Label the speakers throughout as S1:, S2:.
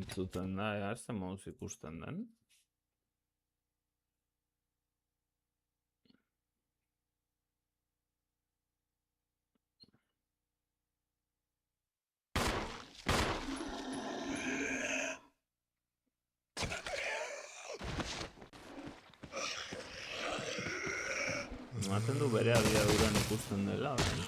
S1: Entzuten da, ez da moduz ikusten den. Ematen du bere abiaduran ikusten dela, orain.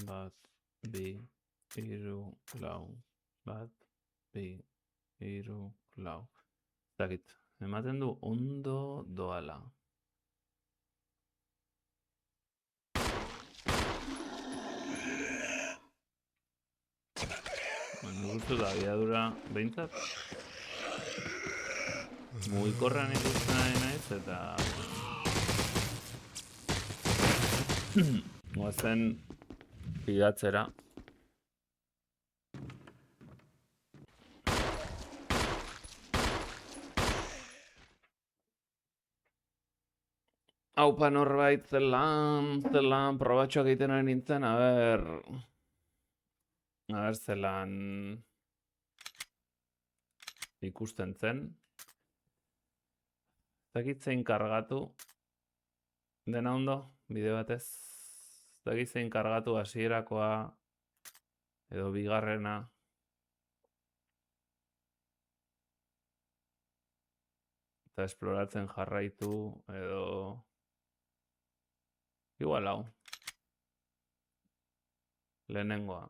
S1: Bat, bi, hiru, lau. Bat, bi, hiru, lau. Zakit, ematen du ondo doala. Nik uste da abiadura behintzat. Mugikorran ikusten ari naiz eta... Goazen pigatzera. Haupa norbait zelan probatxoak egiten ari nintzen, a ber, zelan ikusten zen. Zakit zein kargatu, dena ondo, bide batez. Zakit zein kargatu hasierakoa edo bigarrena. Eta esploratzen jarraitu edo... Igual hau. Lehenengoa.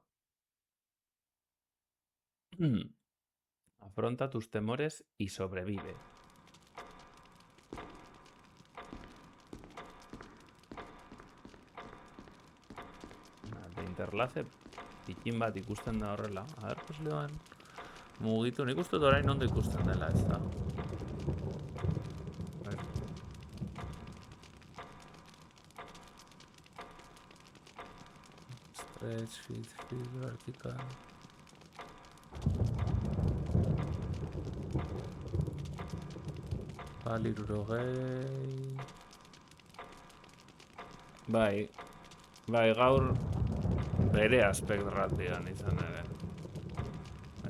S1: Afronta tus temores y sobrevive. De interlace, pikin bat ikusten da horrela. A ber, posleoan. Mugitu, nik uste dut orain ondo ikusten dela, ez da. Stretch, fit, vertical. Palirurogei. Bai, gaur bere aspekt ratian izan ere.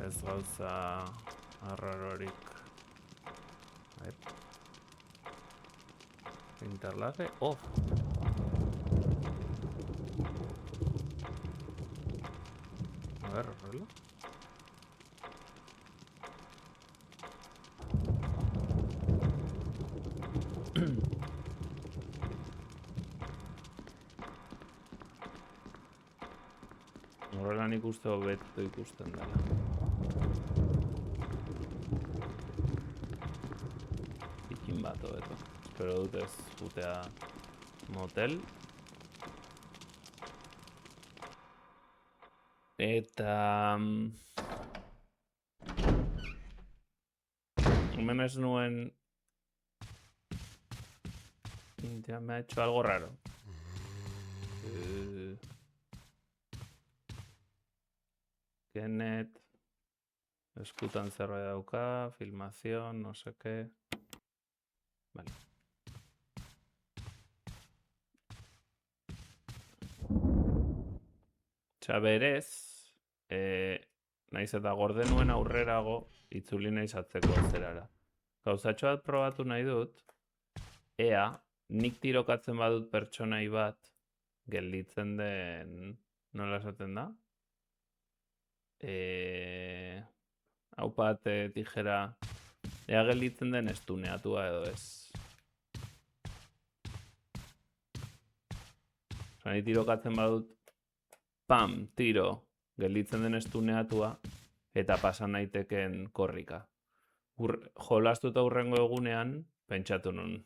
S1: Ez gauza arrarorik. Interlace off. A ver, horrela. Horrela nik uste hobeto ikusten dela. Ikin bat hobeto. Espero dut ez jutea motel. Eta... Hemen ez nuen... Ya me ha hecho algo raro. Kenneth... Eskutan zerbait dauka, filmación, no sé qué... Vale. Osea, berez... Naiz eta gorde nuen aurrerago, itzuli naiz atzeko zerara. Gauzatxo bat probatu nahi dut, ea, nik tirokatzen badut pertsonai bat, gelditzen den, nola esaten da? Hau bat tijera, ea gelditzen den estuneatua edo ez. Osa, ni tirokatzen badut, pam, tiro, gelditzen den estuneatua, eta pasan naiteken korrika. Jolastuta hurrengo egunean, pentsatu nun,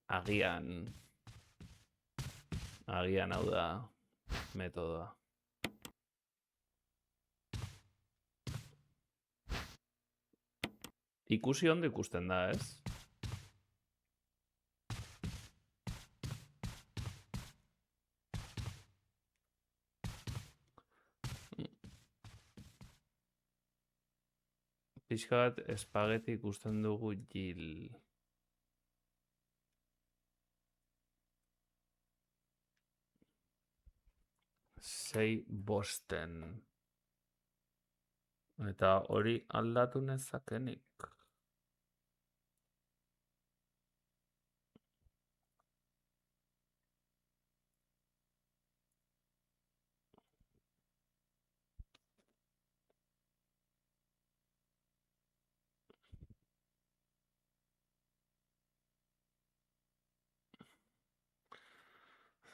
S1: agian hau da metodoa. Ikusi ondo ikusten da, ez? Pixka bat espageti ikusten dugu Jill. Sei bosten. Eta hori aldatu nezakenik.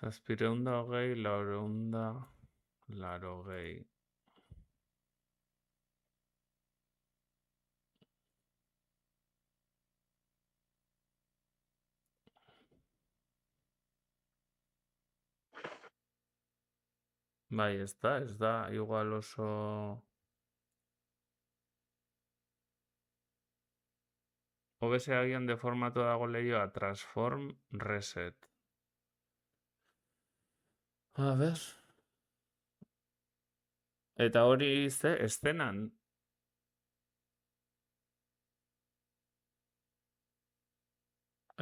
S1: Zazpireunda hogei, laureunda, larogei. Bai, ez da, igual oso... OBS agian deformatu dago lehioa, transform, reset. A ber... Eta hori ze, estenan.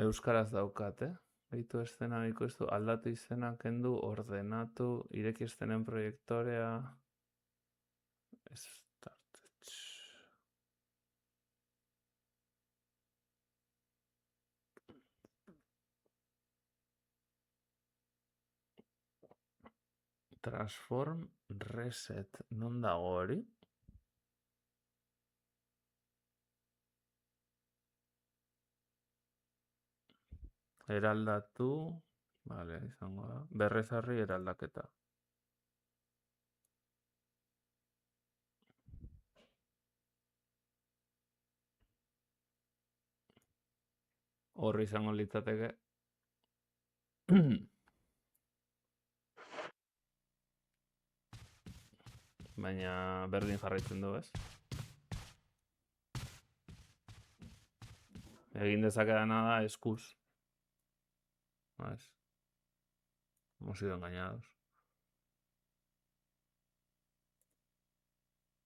S1: Euskaraz daukat, Beitu estena ikustu, aldatu izena, kendu, ordenatu, ireki estenen proiektorea. Start. Transform, reset, non dago hori? Eraldatu, vale, izango da. Berrezarri eraldaketa. Horri izango litzateke. Baina berdin jarraitzen du, ez? Egin dezakedana da eskuz. ¿Ves? Hemos sido engañados.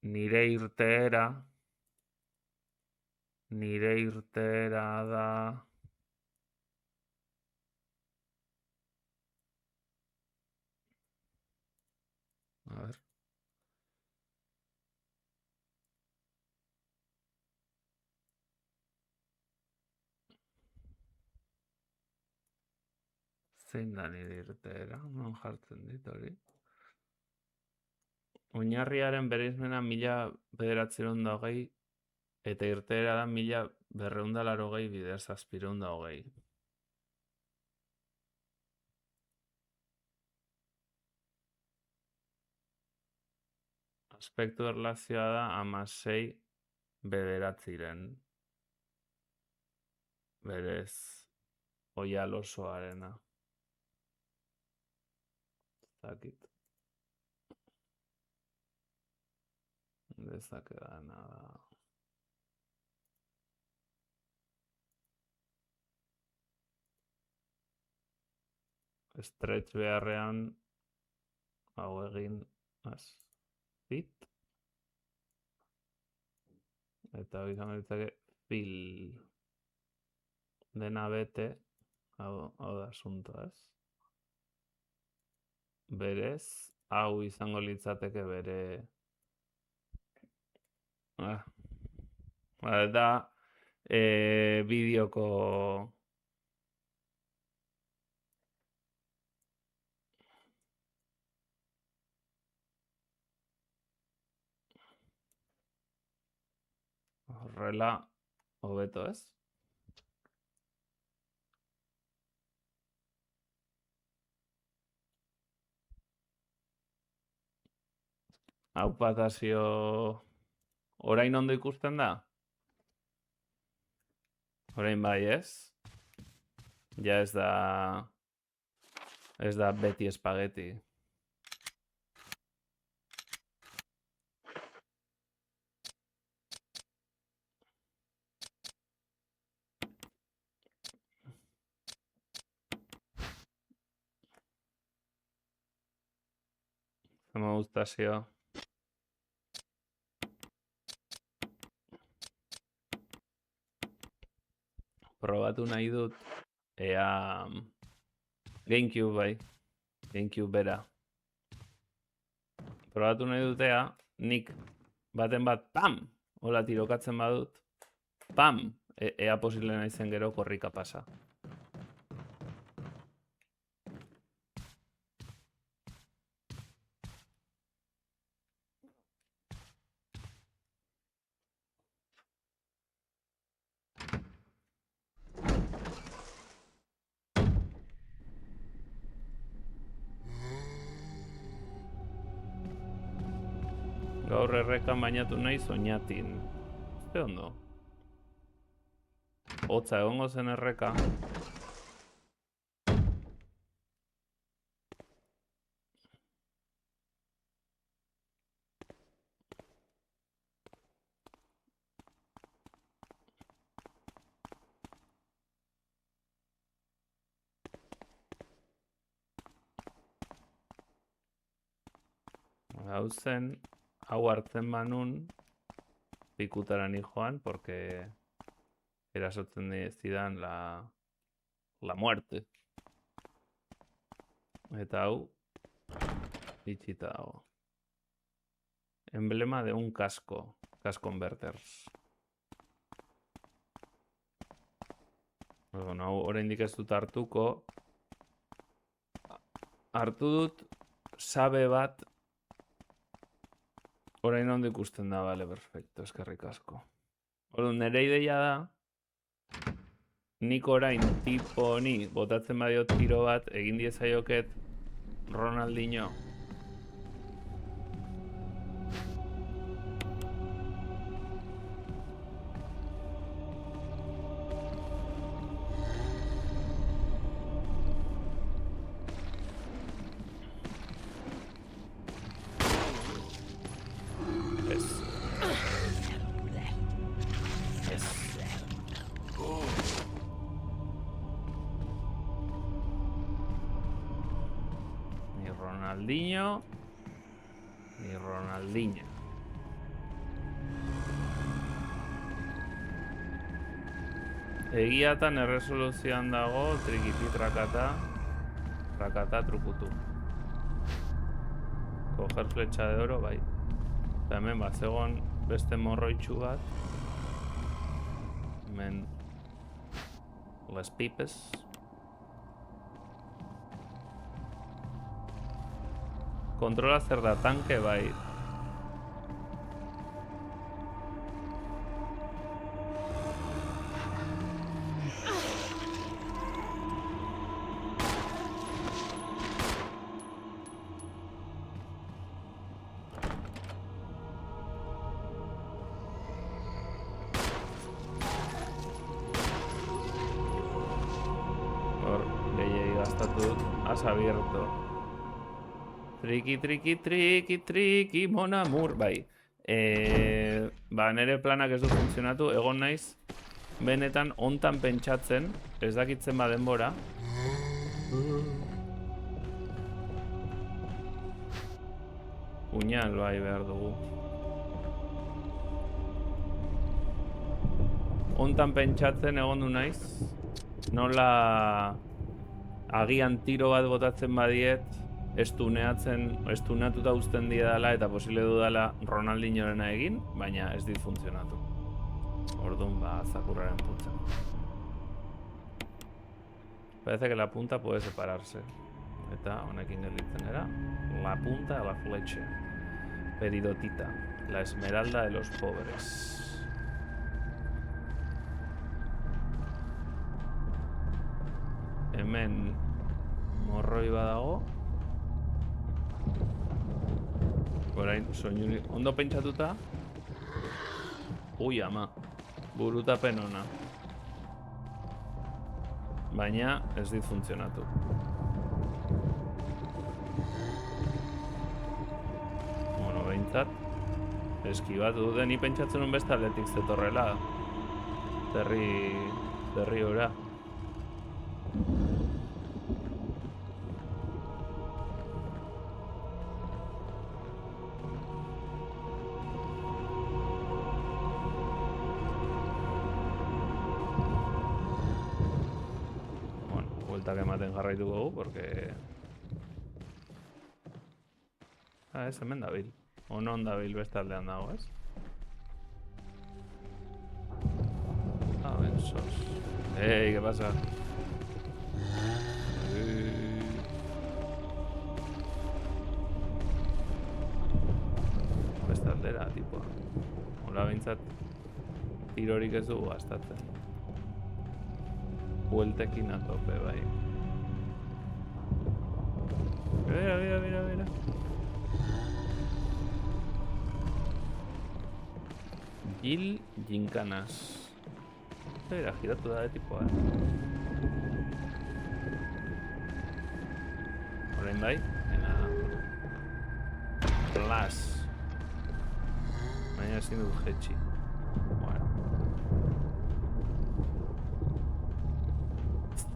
S1: Nire irteera da... A ver. Zein da nire irteera? Non jartzen dit hori? Oinarriaren bereizmena 1900 eta irteera da 1280 bider 720. Aspektu erlazioa da 16 bederatziren. Berez, oial osoarena. Zakit. Dezakedana da... Stretch beharrean hau egin fit eta hori izango litzake fill dena bete hau da asuntoa, ez? Berez, hau izango litzateke bere da bideoko horrela hobeto, ez? Hau patazio orain ondo ikusten da? Orain bai, ez? Ja ez da beti espageti. Me gusta, probatu nahi dut, ea GameCube bai, GameCube bera. Probatu nahi dutea, nik baten bat, pam! Hola tirokatzen badut, pam! Ea posible naizen gero korrika pasa. Gaur errekan bainatu nahi soñatin. Ze ondo? Hotza egongo zen erreka. Hau zen, hau hartzen banun, pikutara ni joan, porque erasotzen zidan la muerte. Eta hau, itxita dago. Emblema de un casco, Cash Converters. Bueno, hau oraindik ez dut hartuko. Hartu dut sabe bat. Orain ondo ikusten da, bale, perfecto, eskerrik asko. Orduan, nire ideia da, nik orain tipo honi botatzen badiot tiro bat, egin diezaioket Ronaldinho. Ni Ronaldinho. Egiatan erresoluzioan dago trikiti trakata, trakata trukutu. Coger flecha de oro, bai. Eta hemen bat zegoen beste morroitxu bat. Hemen les pipes. Kontrola zer da, tanke bai. Hor, gehiagi gastatu dut, has abierto. Triki, mon amour, bai. Ba, nire planak ez du funtzionatu, egon naiz, benetan hontan pentsatzen, ez dakitzen ba denbora. Puñal bai behar dugu. Hontan pentsatzen egon du naiz, nola agian tiro bat botatzen badiet, estunatuta uzten diedala eta posible dudala Ronaldinhorena egin, baina ez dit funtzionatu. Orduan, ba, zakurraren puntza. Parece que la punta puede separarse. Eta honekin gelditzen era. La punta de la flecha. Peridotita. La esmeralda de los pobres. Hemen morroi badago. Orain, soinu ondo pentsatuta. Ui, ama. Burutapen ona. Baina ez dit funtzionatu. Bueno, behintzat. Eskibatu dut, ni pentsatzen un beste aldetik zetorrela. Terri ora. Bueltak ematen jarraituko gu, porque... Ez, hemen dabil. Onon dabil beste aldean dago, ez? Bensos. Hey, ¿qué pasa? Beste aldera, tipo. Hola, bintzat. Tirorik ez dugu gastatzen. Bueltekin atope, bai. Mira. Gil Ginkanas. Mira, giratu da de tipoa, Orain bai? Flash. Baina ezin dut jetxi. Bueno.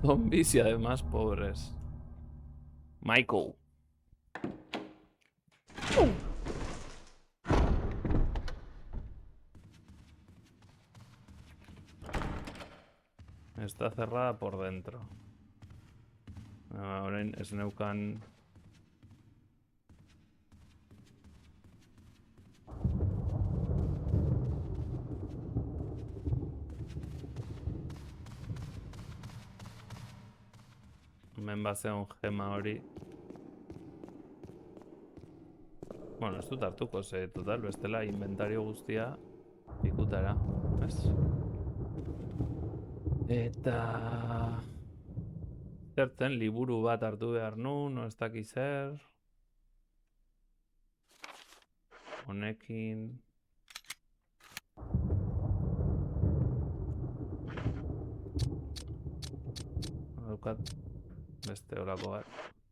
S1: Zombies y además pobres. Michael. Está cerrada por dentro. Ahora es neukan. Hemen bazeon gema hori. Bueno, ez dut hartuko, ze total, bestela inventario guztia pikutara, ez? Eta... Zertzen, liburu bat hartu behar nun, no ez daki zer. Honekin... Daukat... Beste horako bat.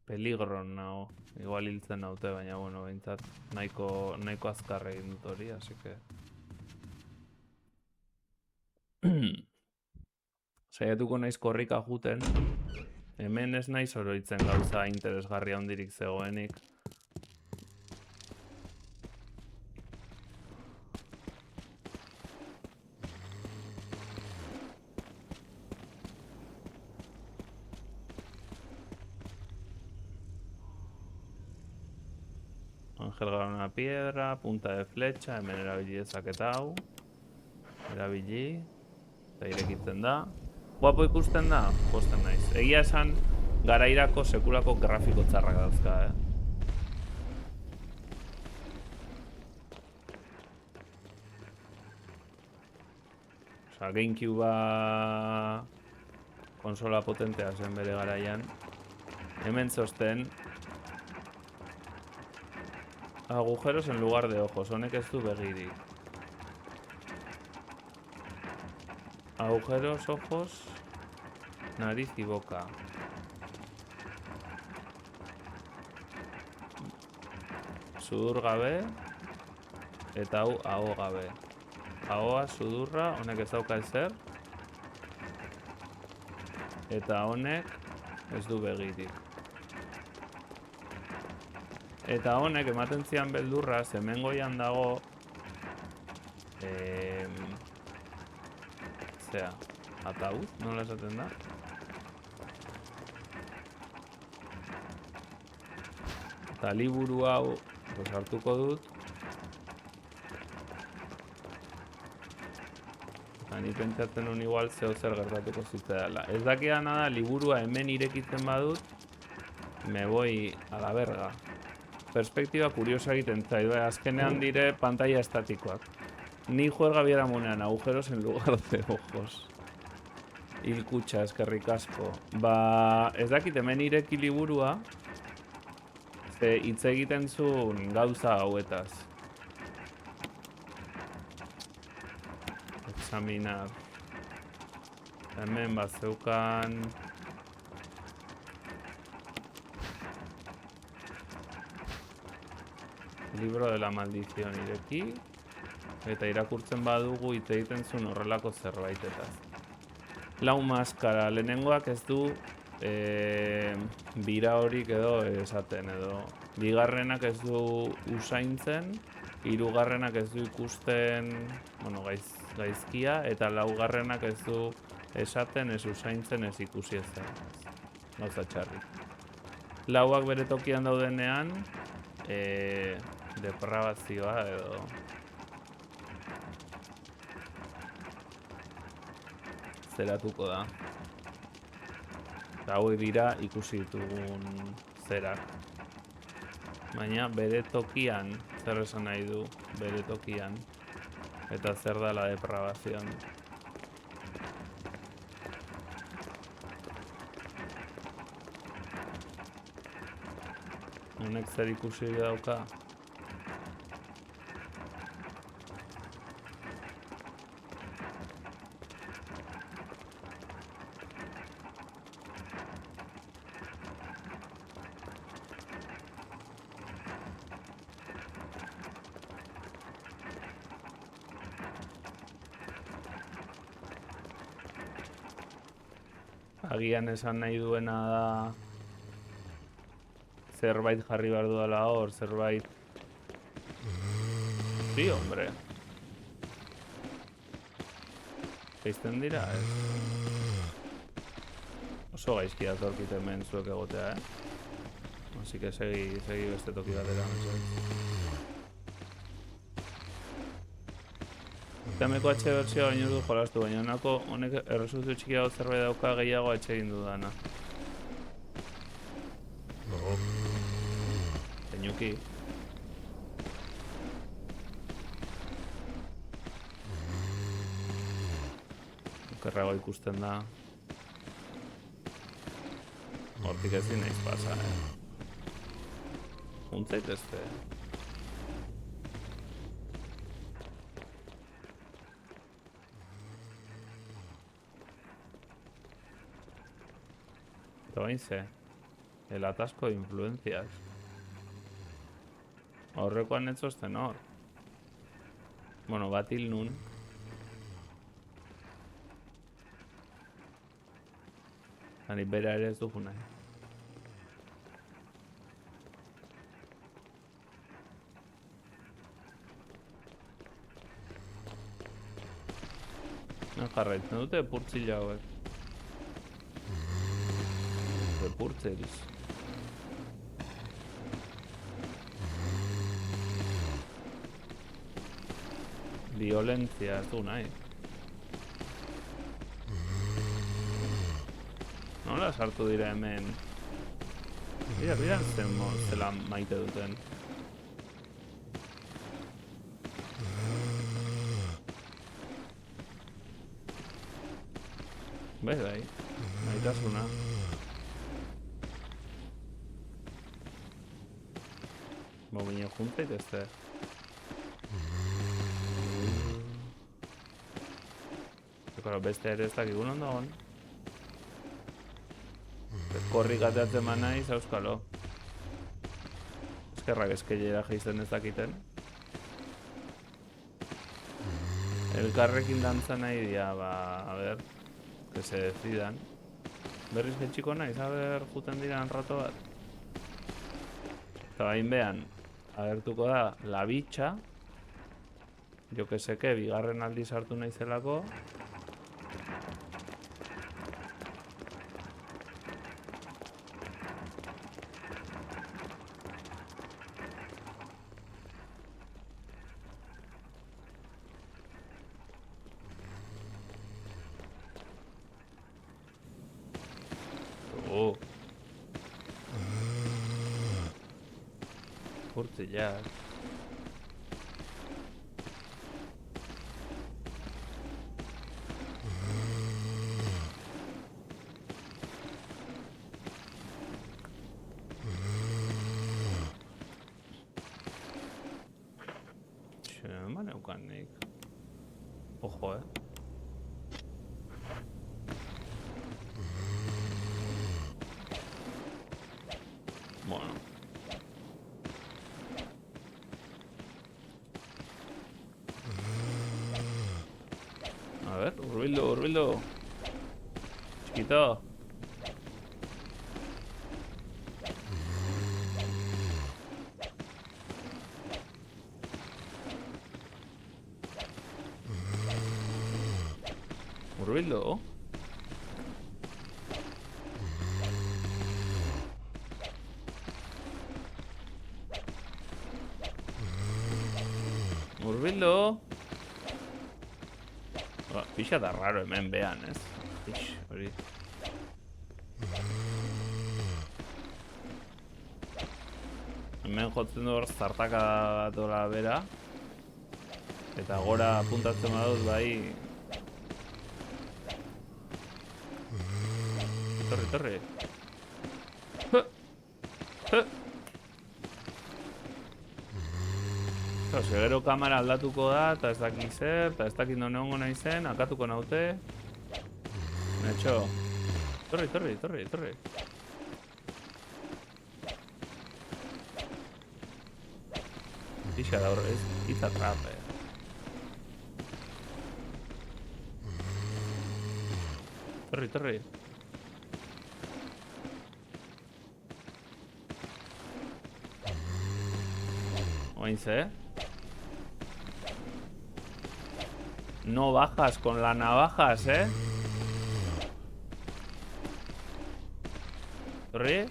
S1: Peligron nago. Igual hiltzen naute, baina, bueno, behintzat nahiko azkar egin dut hori, así que... Saiatuko naiz korrika juten. Hemen ez naiz oroitzen gauza interesgarria hondirik zegoenik. Ángel gara una piedra, punta de flecha, hemen erabili dezaketa hau. Erabili. Eta irekitzen da. Guapo ikusten da? Posten naiz. Egia esan, garairako sekulako grafiko txarrak dauzka, Osa, Gamecube konsola potentea zen bere garaian. Hemen zosten agujeros en lugar de ojos, honek ez du begirik. Agujeros, ojos, nariz y boca. Sudur gabe, eta hau aho gabe. Ahoa, sudurra, honek ez dauka ezer. Eta honek ez du begirik. Eta honek ematen zian beldurra, hemen goian dago... Zea, ataúd, nola esaten da? Eta liburu hau hartuko dut. Ni pentsatzen un igual zeo zer gertatuko zitzaidala. Ez dakidana da, liburua hemen irekitzen badut, me voy a la verga. Perspektiba kuriosa egiten zait, azkenean dire pantalla estatikoak. Ni juerga bieramunean agujeros en lugar de ojos. Hilkutxa, eskerrik asko. Ba, ez dakit hemen ireki liburua, ze hitz egiten zuen gauza hauetaz. Examinar. Hemen bat zeukan... Libro de la maldición ireki. Eta irakurtzen badugu hitz egiten zuen horrelako zerbaitetaz. Lau maskara, lehenengoak ez du bira horik edo esaten edo. Bigarrenak ez du usaintzen, hirugarrenak ez du ikusten gaizkia, eta laugarrenak ez du esaten ez usaintzen ez ikusi ezer. Gauza txarri. Lauak bere tokian daudenean, depravazioa edo... zeratuko da. Eta hauek dira ikusi ditugun zerak. Baina bere tokian, zer esan nahi du bere tokian, eta zer da la depravazioan. Honek zer ikusi dauka? Agian esan nahi duena da zerbait jarri behar duela hor, zerbait... Sí, hombre. Geizten dira, ez? Oso gaizki datorkit hemen zuek egotea, Así que segi beste toki batera. Tameko H versioa baino du jolastu, baina honako honek erresoluzio txikiago zerbait dauka gehiago egin dudana. Zeinuki. Okerrago ikusten da. Hortik ezin naiz pasa, Juntzait ezte. Eta bain ze, el atasco de influencias. Horrekoan etzozten hor. Bueno, bat hil nun. Hani bera ere ez dugu nahi. Jarraitzen dute epurtzila hauek. Epurtzeriz. Violentzia ez du nahi. Nola sartu dira hemen? Bira zela maite duten. Bai, maitasuna. Bine juntzait ezte. Beste ere ez dakigun ondoan. Korrik ateatzen ma naiz, auskalo. Eskerrak eskeiera geizten ez dakiten. Elkarrekin dantza nahi dia, a ver, que se decidan. Berriz getxiko naiz, a ver, juten diran rato bat. Eta bain behan, agertuko da, la bitxa. Jo que seke, bigarren aldi sartu naizelako. Urtzilak. Eman eukan nik. Ojo, Bueno. A ver, urbildu. Chiquito. Urbildu. Urbildu. Pixa da raro hemen behan, ez? Ix, hori. Hemen jotzen du hor zartaka bat dola bera. Eta gora apuntatzen badut bai... Torri. Gero kamera aldatuko da, eta ez dakik zer, eta ez dakik non egongo nahi zen, akatuko naute. Netxo. Torri. Pixa da horre, ez itzatrape. Torri. Oinze, no bajas con las navajas, Torri?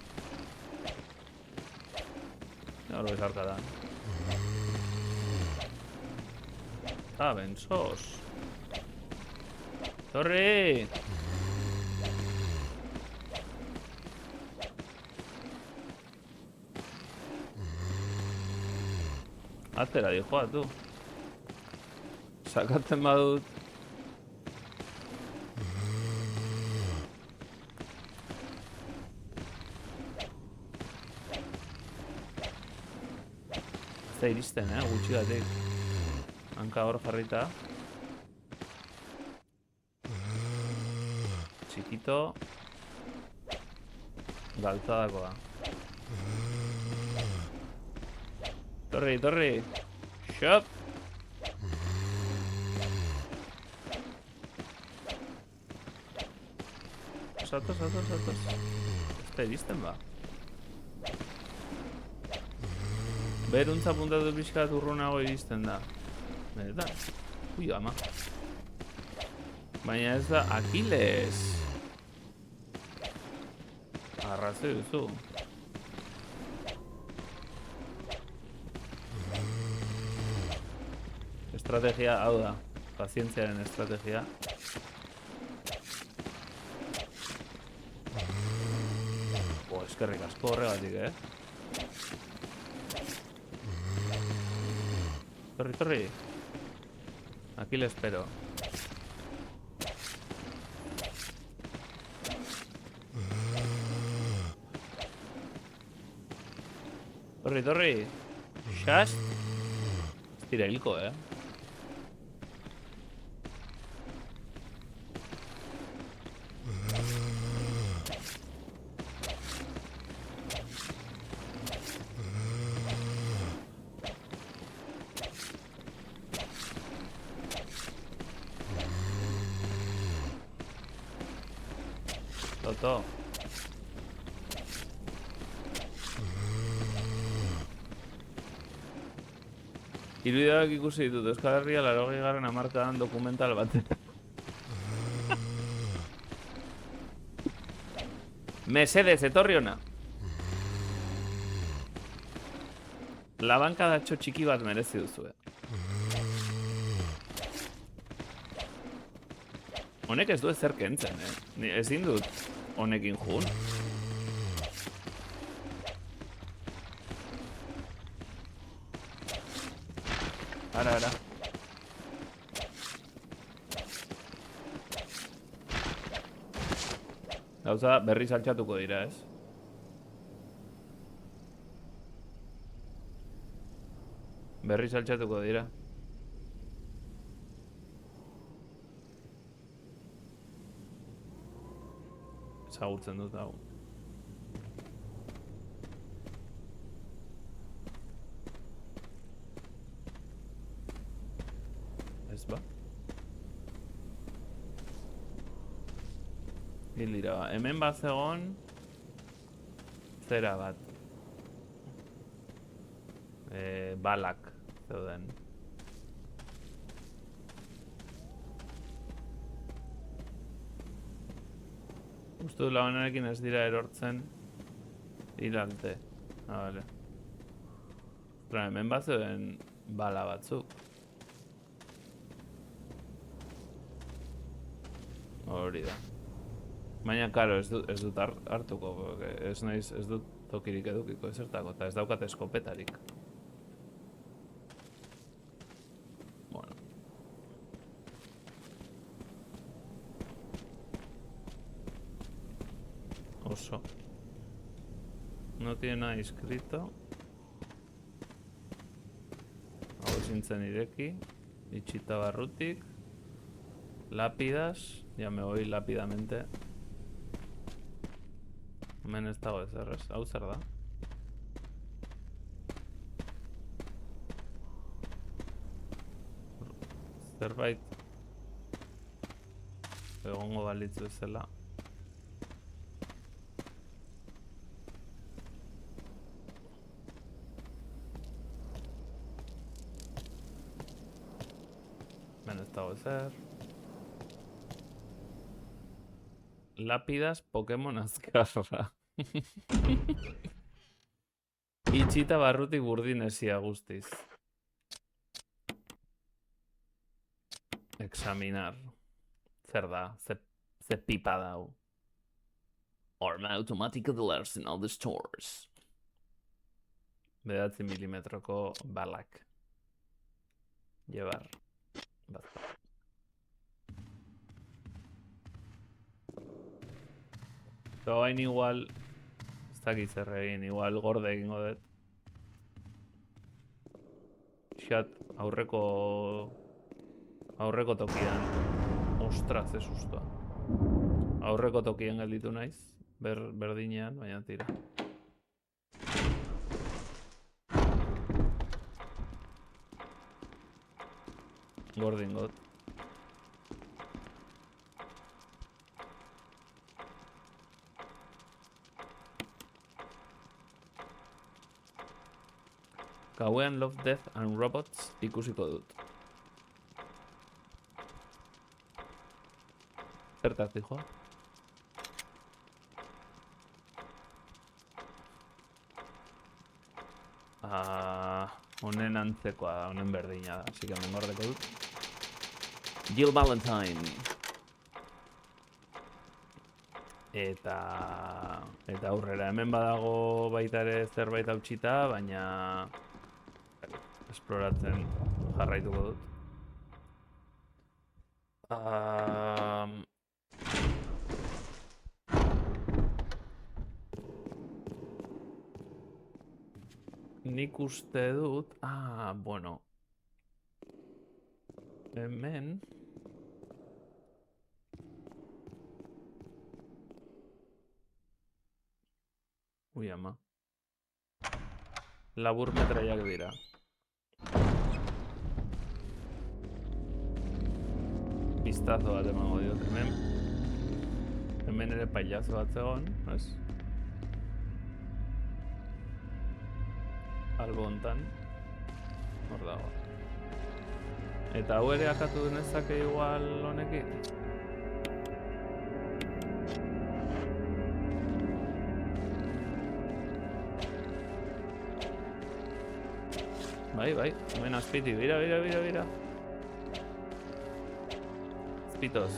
S1: No lo ves arcadan. Bensos. Torri! Atera dijoa, tu. Sakatzen badut. Ez da iristen, gutxigatik. Hanka hor jarrita. Txikito. Galtzadakoa. Torri. Shop. Satos. Ez da iristen ba. Beruntza puntatu pixkat urrunago iristen da. Benetan. Ui, ama. Baina ez da Aquiles. Arrazoi duzu. Estrategia hau da. Pazientziaren estrategia. Eskerrik asko horregatik, Torri. Aquí le espero. Torri. Shast. Tira hilko, Toto. Irudiak ikusi ditut, Euskal Herria 80. hamarkadan dokumental bat. Mesedez, etorri ona. Labankadatxo txiki bat merezi duzu, Honek ez du ezer kentzen, Ezin dut honekin jun. Ara. Gauza berri saltxatuko dira, ez? Berri saltxatuko dira. Zagurtzen dut hau. Ez ba? Hildira, hemen bat zegoen zera bat. Balak zeuden. Uste du lagunarekin ez dira erortzen iralte. Vale. Hemen bat zeuden bala batzuk. Hori da. Baina, karo, ez dut hartuko, ez dut tokirik edukiko ezertako, eta ez daukat eskopetarik. Bueno. Oso. No tiene nada inscrito. Hau zintzen ireki. Itxita barrutik. Lápidas. Ya me voy lápidamente. Hemen ez dago ezer, ez? Hau zer da? Zerbait egongo balitzu ezela. Hemen ez dago ezer. Lápidas Pokémon azkarra. Itxita barrutik burdinezia guztiz. Examinar. Zer da? Ze pipa dau. Arma automatic alerts in all the stores. 9 milimetroko balak. Llevar. Basta. Hain igual, ez dakit zer egin, igual gorde egingo dut. Xat, aurreko tokian. Ostras, ze sustoa. Aurreko tokian gelditu naiz, berdinean, baina tira. Gordin got. Gauean Love, Death and Robots ikusiko dut. Zertaz dijoa? Honen antzekoa da, honen berdina da, así que hemen gordeko dut. Jill Valentine. Eta aurrera hemen badago baita ere zerbait hautsita, baina esploratzen jarraituko dut. Nik uste dut... bueno. Hemen... Ui, ama. Labur metraiak dira. Biztazo bat emango diot. Hemen ere pailazo bat zegoen, ez? Albo hontan. Hor dago. Eta hau ere akatu denezake igual honekin? Bai, hemen azpiti, bira. Azpitos.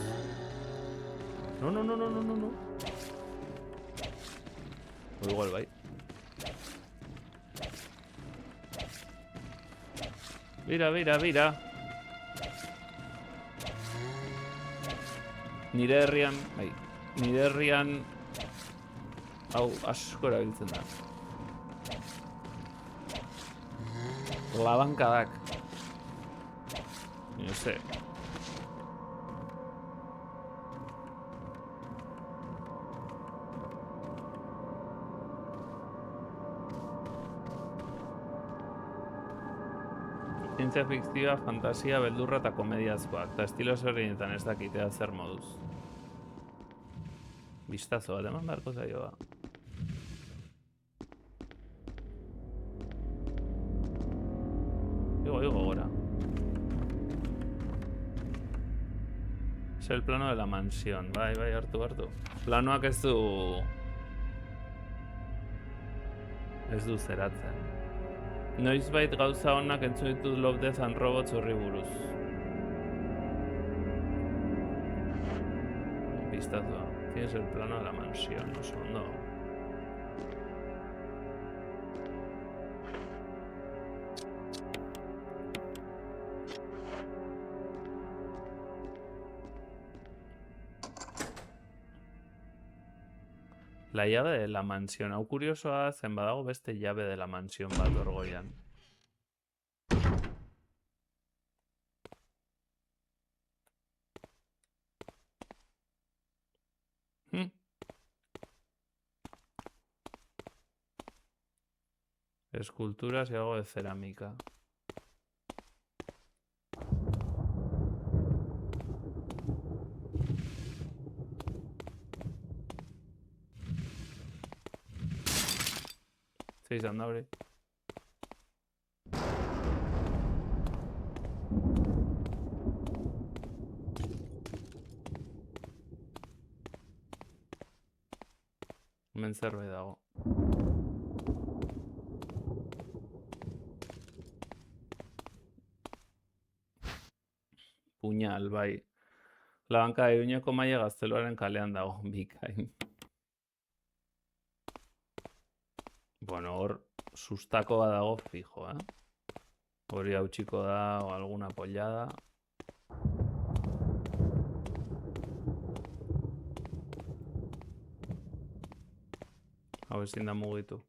S1: No. Igual bai. Bira. Nire herrian hau asko erabiltzen da. Labankadak. No sé. Zientzia fikzioa, fantasia, beldurra eta komediazkoak, eta estilo ezberdinetan ez dakitea zer moduz. Bistazo bat eman beharko zaioa. Igo gora. Es el plano de la mansión. Bai, hartu. Planoak ez du zeratzen. Noizbait gauza honak entzun ditut Love, Death and Robots horri buruz. vistazo. Tienes el plano de la mansión, no sé, no. La llave de la mansión. Hau kuriosoa zen badago beste llave de la mansión bat orgoian. Esculturas y algo de cerámica. Sí, Sandabre. Hemen zerbait dago. Puñal, bai. La banka de Iruñeko maila Gazteluaren kalean dago, bikain. Bueno, hor sustako bat dago fijo, Hori hautsiko da o alguna pollada. Hau ezin da mugitu.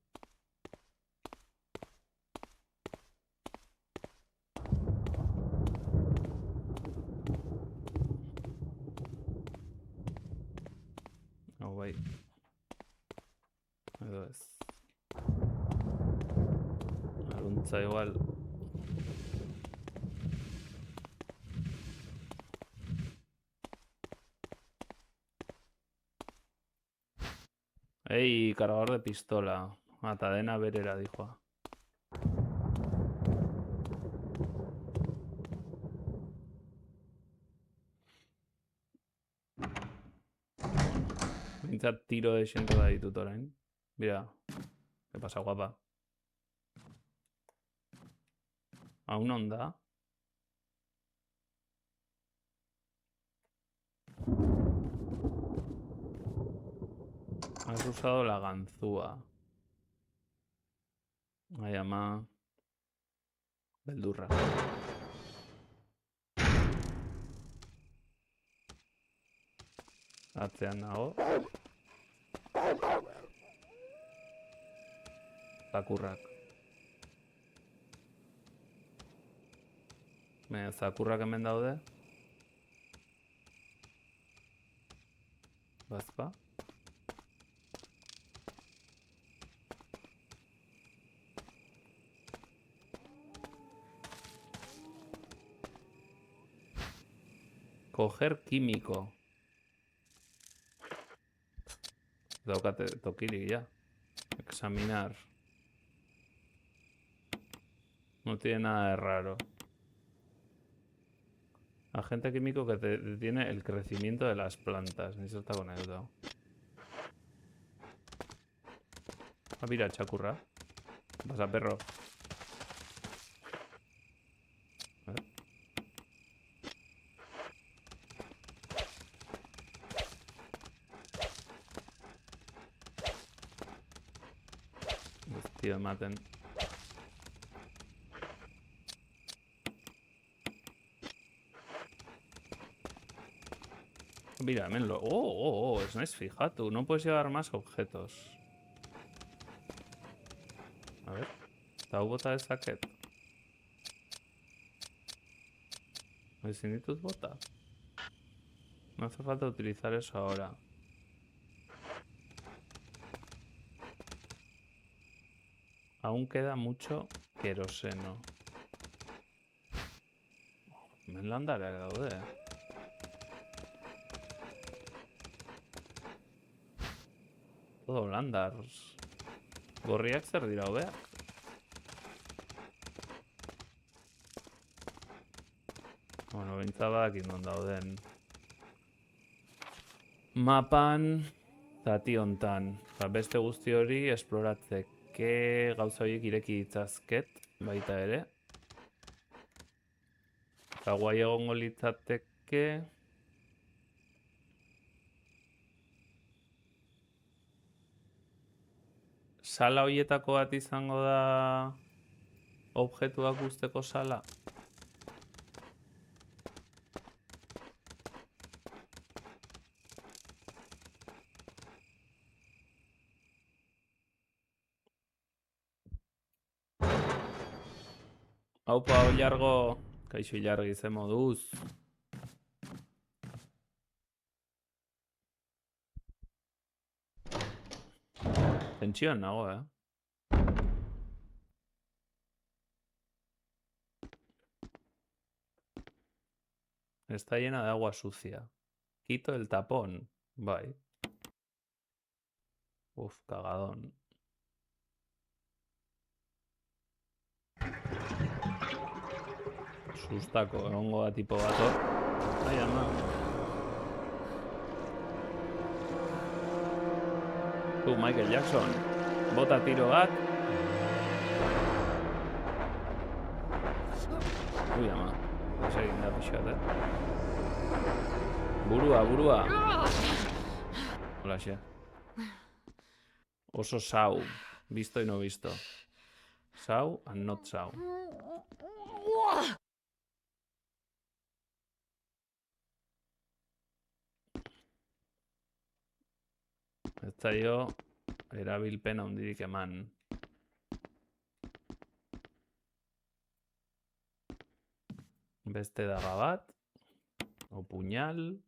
S1: Hau bai. Edo ez. Aruntza igual. Ei, cargador de pistola. Eta dena berera dijoa. Bintzat tiro de xento da ditut orain. Mira. ¿Qué pasa, guapa? ¿Aún onda? Has usado la ganzúa. Ai ama. Beldurra. Atzean nago. Zakurrak. Zakurrak hemen daude. Bazpa. Coger químico. Daukate tokirik ya. Examinar. No tiene nada de raro. Agente químico que detiene el crecimiento de las plantas. Eso está conectado. Ah, mira, chacurra. ¿Qué pasa, perro? A ver. Tío, maten. Mira, menlo. Oh, es nice, fíjate. No puedes llevar más objetos. A ver. Está bota de saquet. ¿Necesitas bota? No hace falta utilizar eso ahora. Aún queda mucho queroseno. Hemen landareak daude. Todo landars. Gorriak zer dira hobeak? Bueno, bintzabadak non dauden. Mapan zati hontan. Beste guzti hori esploratzeke gauza horiek ireki ditzazket baita ere. Eta guai egongo litzateke Sala hoietako bat izango da objektuak usteko sala. Haupa, Oilargo, kaixo Ilargi, ze moduz. Tentsioan nago, Está llena de agua sucia. Quito el tapón. Bai. Uf, cagadón. Sustako, egongo da tipo bat hor. Ai, ama. Michael Jackson. Bota tiro bat. Ui, ama. Desegin da pixat, Burua, burua. Holaxe. Oso sau. Visto y no visto. Sau and not sau. Ez zaio erabilpen handirik eman. Beste daga bat. O puñal.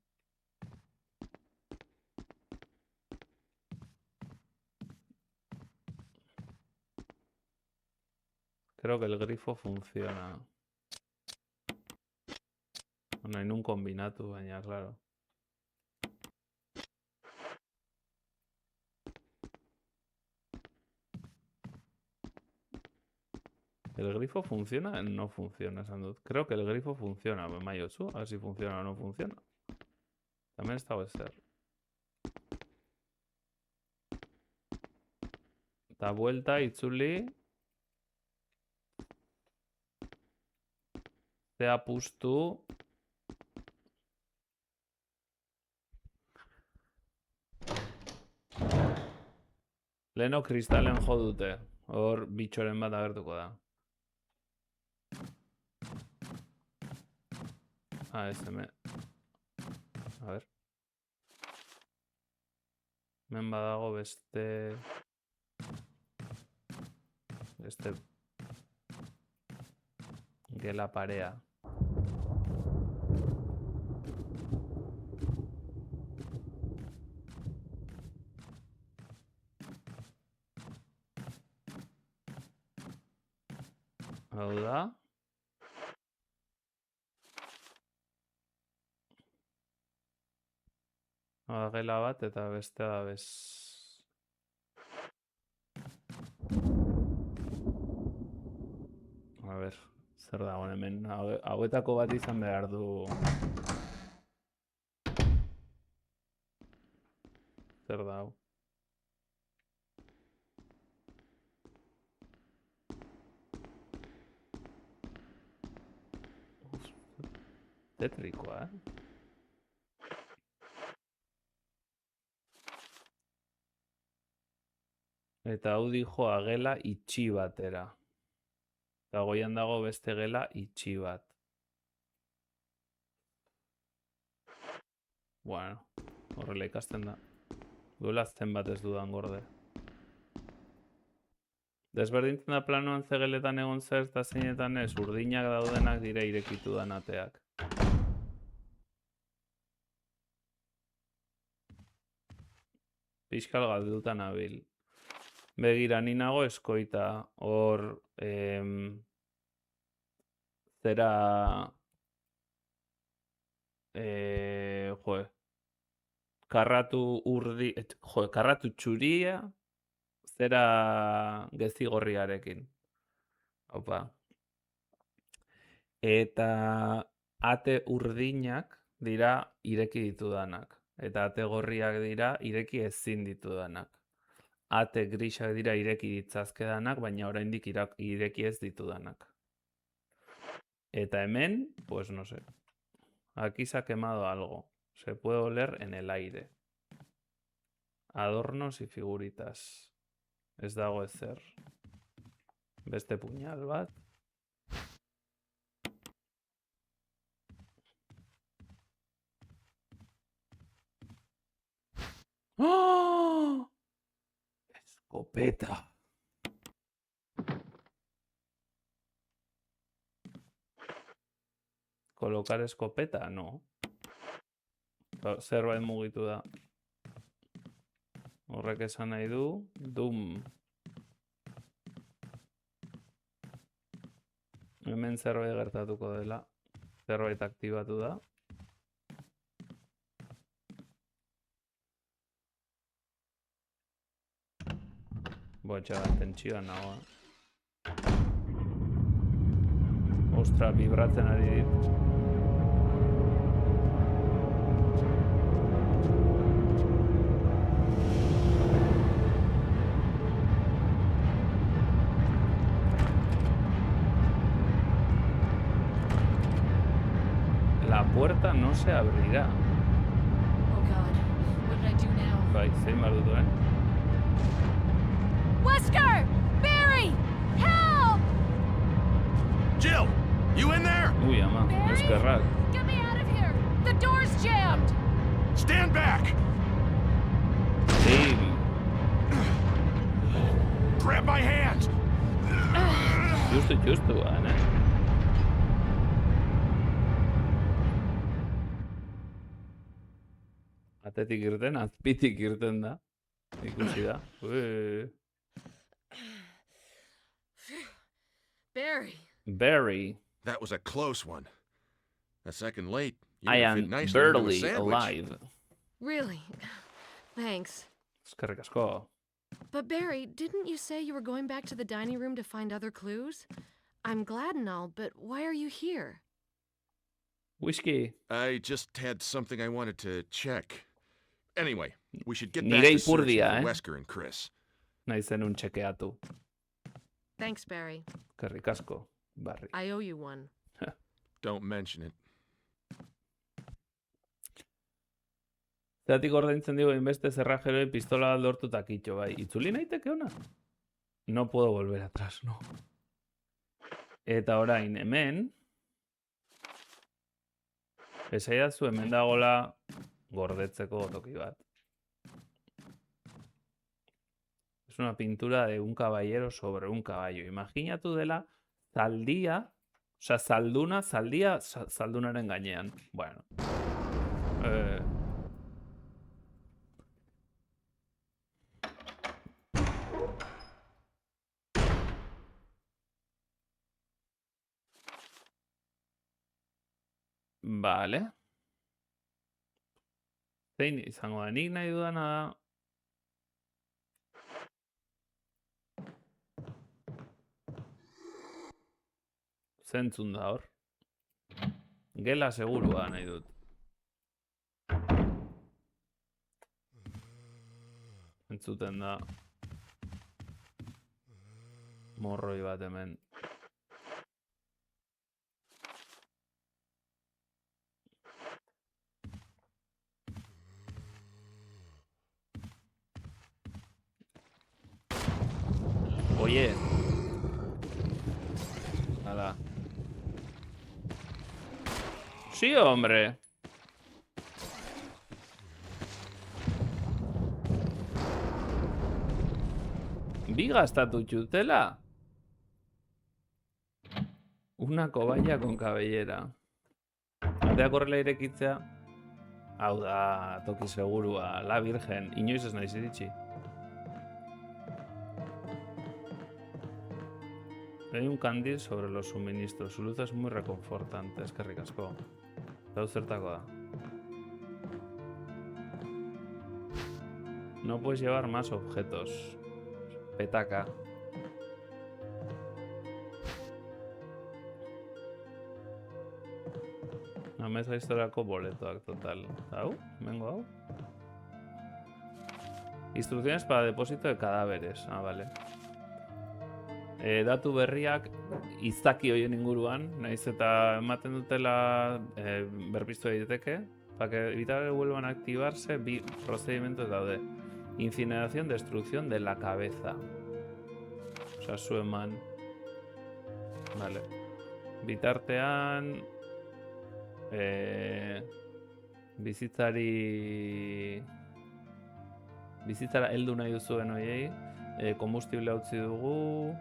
S1: Creo que el grifo funciona. Bueno, en un combinatu, baina, claro. ¿El grifo funciona? No funciona, Sandut. Creo que el grifo funciona, Mayochu. A ver si funciona o no funciona. También está Wester. Da vuelta, Itzuli. Zea puztu. Leno kristalen jo dute. Hor bitxoren bat agertuko da. ASM. A ver. Hemen badago beste... Gela parea. Hau da. Hau da gela bat eta beste da bez... A ver, zer dago hemen. Hauetako bat izan behar du... Zer da hau? Tetrikoa, Eta hau dijoa gela itxi batera. Eta goian dago beste gela itxi bat. Bueno, horrela ikasten da. Duela azten bat ez dudan gorde. Desberdintzen da planoan zegeletan egon zer eta zeinetan ez, urdinak daudenak dira irekitu dan ateak. Piskal galdutan abil. Begira, ni nago eskoita, hor... Zera... Karratu txuria... Zera gezigorriarekin. Opa. Eta ate urdinak dira ireki ditudanak. Eta ate gorriak dira ireki ezin ditudanak. Ate grisak dira ireki ditzazkedanak, baina oraindik ireki ez ditudanak. Eta hemen, pues no sé. Aquí se ha quemado algo. Se puede oler en el aire. Adornos y figuritas. Ez dago ezer. Beste puñal bat. ¡Oh! Escopeta. Colocar escopeta? No. Zerbait mugitu da. Horrek esan nahi du. Doom. Hemen zerbait gertatuko dela. Zerbait aktibatu da. Botxa, tentsioan nagoa. Ostra, vibratzen ari dit. La puerta no se abrirá.
S2: Oh God, what did I do now?
S1: Bai, zein behar dutu,
S2: Wesker! Barry! Help!
S3: Jill, you in there?
S1: Ui, ama,
S2: Barry?
S1: eskerrak.
S2: Get me out of here! The door's jammed!
S3: Stand back!
S1: Sí,
S3: Grab my hand!
S1: justu, ne? Atetik irten, azpitik irten da. Ikusi da. Ui.
S2: Barry!
S1: Barry,
S3: That was a close one. A second late. You
S1: I
S3: would fit
S1: am
S3: nicely into a
S1: barely
S3: sandwich.
S1: alive.
S2: Really? Thanks.
S1: Eskerrik asko.
S2: But Barry, didn't you say you were going back to the dining room to find other clues? I'm glad and all, but why are you here?
S1: Whisky.
S3: I just had something I wanted to check. Anyway, we should get
S1: Nire
S3: back to searching
S1: ipurdia,
S3: for
S1: eh?
S3: Wesker and Chris.
S1: Nahi zenun txekeatu.
S2: Thanks, Barry.
S1: Eskerrik asko, Barry.
S2: I owe you one.
S3: Don't mention it.
S1: Zeratik ordaintzen digo inbeste zerrajeroi pistola bat lortu takitxo, bai. Itzuli naiteke ona? No puedo volver atrás, no. Eta orain, hemen... Esaidazu hemen dagola gordetzeko toki bat. Es una pintura de un caballero sobre un caballo. Imaginatu dela zaldia, osea, zaldia zaldunaren gainean. Bueno. Vale. Zein izango da, nik nahi dudana da... Zentzun da hor. Gela segurua nahi dut. Entzuten da. Morroi bat hemen. Oye. Hala. Sí, hombre. Bi gastatu txutela. Una cobaya con cabellera. Ateak horrela irekitzea. Hau da, toki segurua. La Virgen. Inoiz ez naiz iritsi. Hay un candil sobre los suministros. Su luz es muy reconfortante. Eskerrik asko. Zau zertako da. No puedes llevar más objetos. Petaca. Mesa historiako boletoak total. ¿Hau? ¿Mengo hau? Instrucciones para depósito de cadáveres. Ah, vale. Datu berriak izaki hoien inguruan, naiz eta ematen dutela berpiztu daiteke. Para que evitar que vuelvan a activarse, procedimientos daude. Incineración, destrucción de la cabeza. Osa, zu eman. Vale. Bitartean... Bizitzara heldu nahi duzuen hoiei. Kombustible utzi dugu.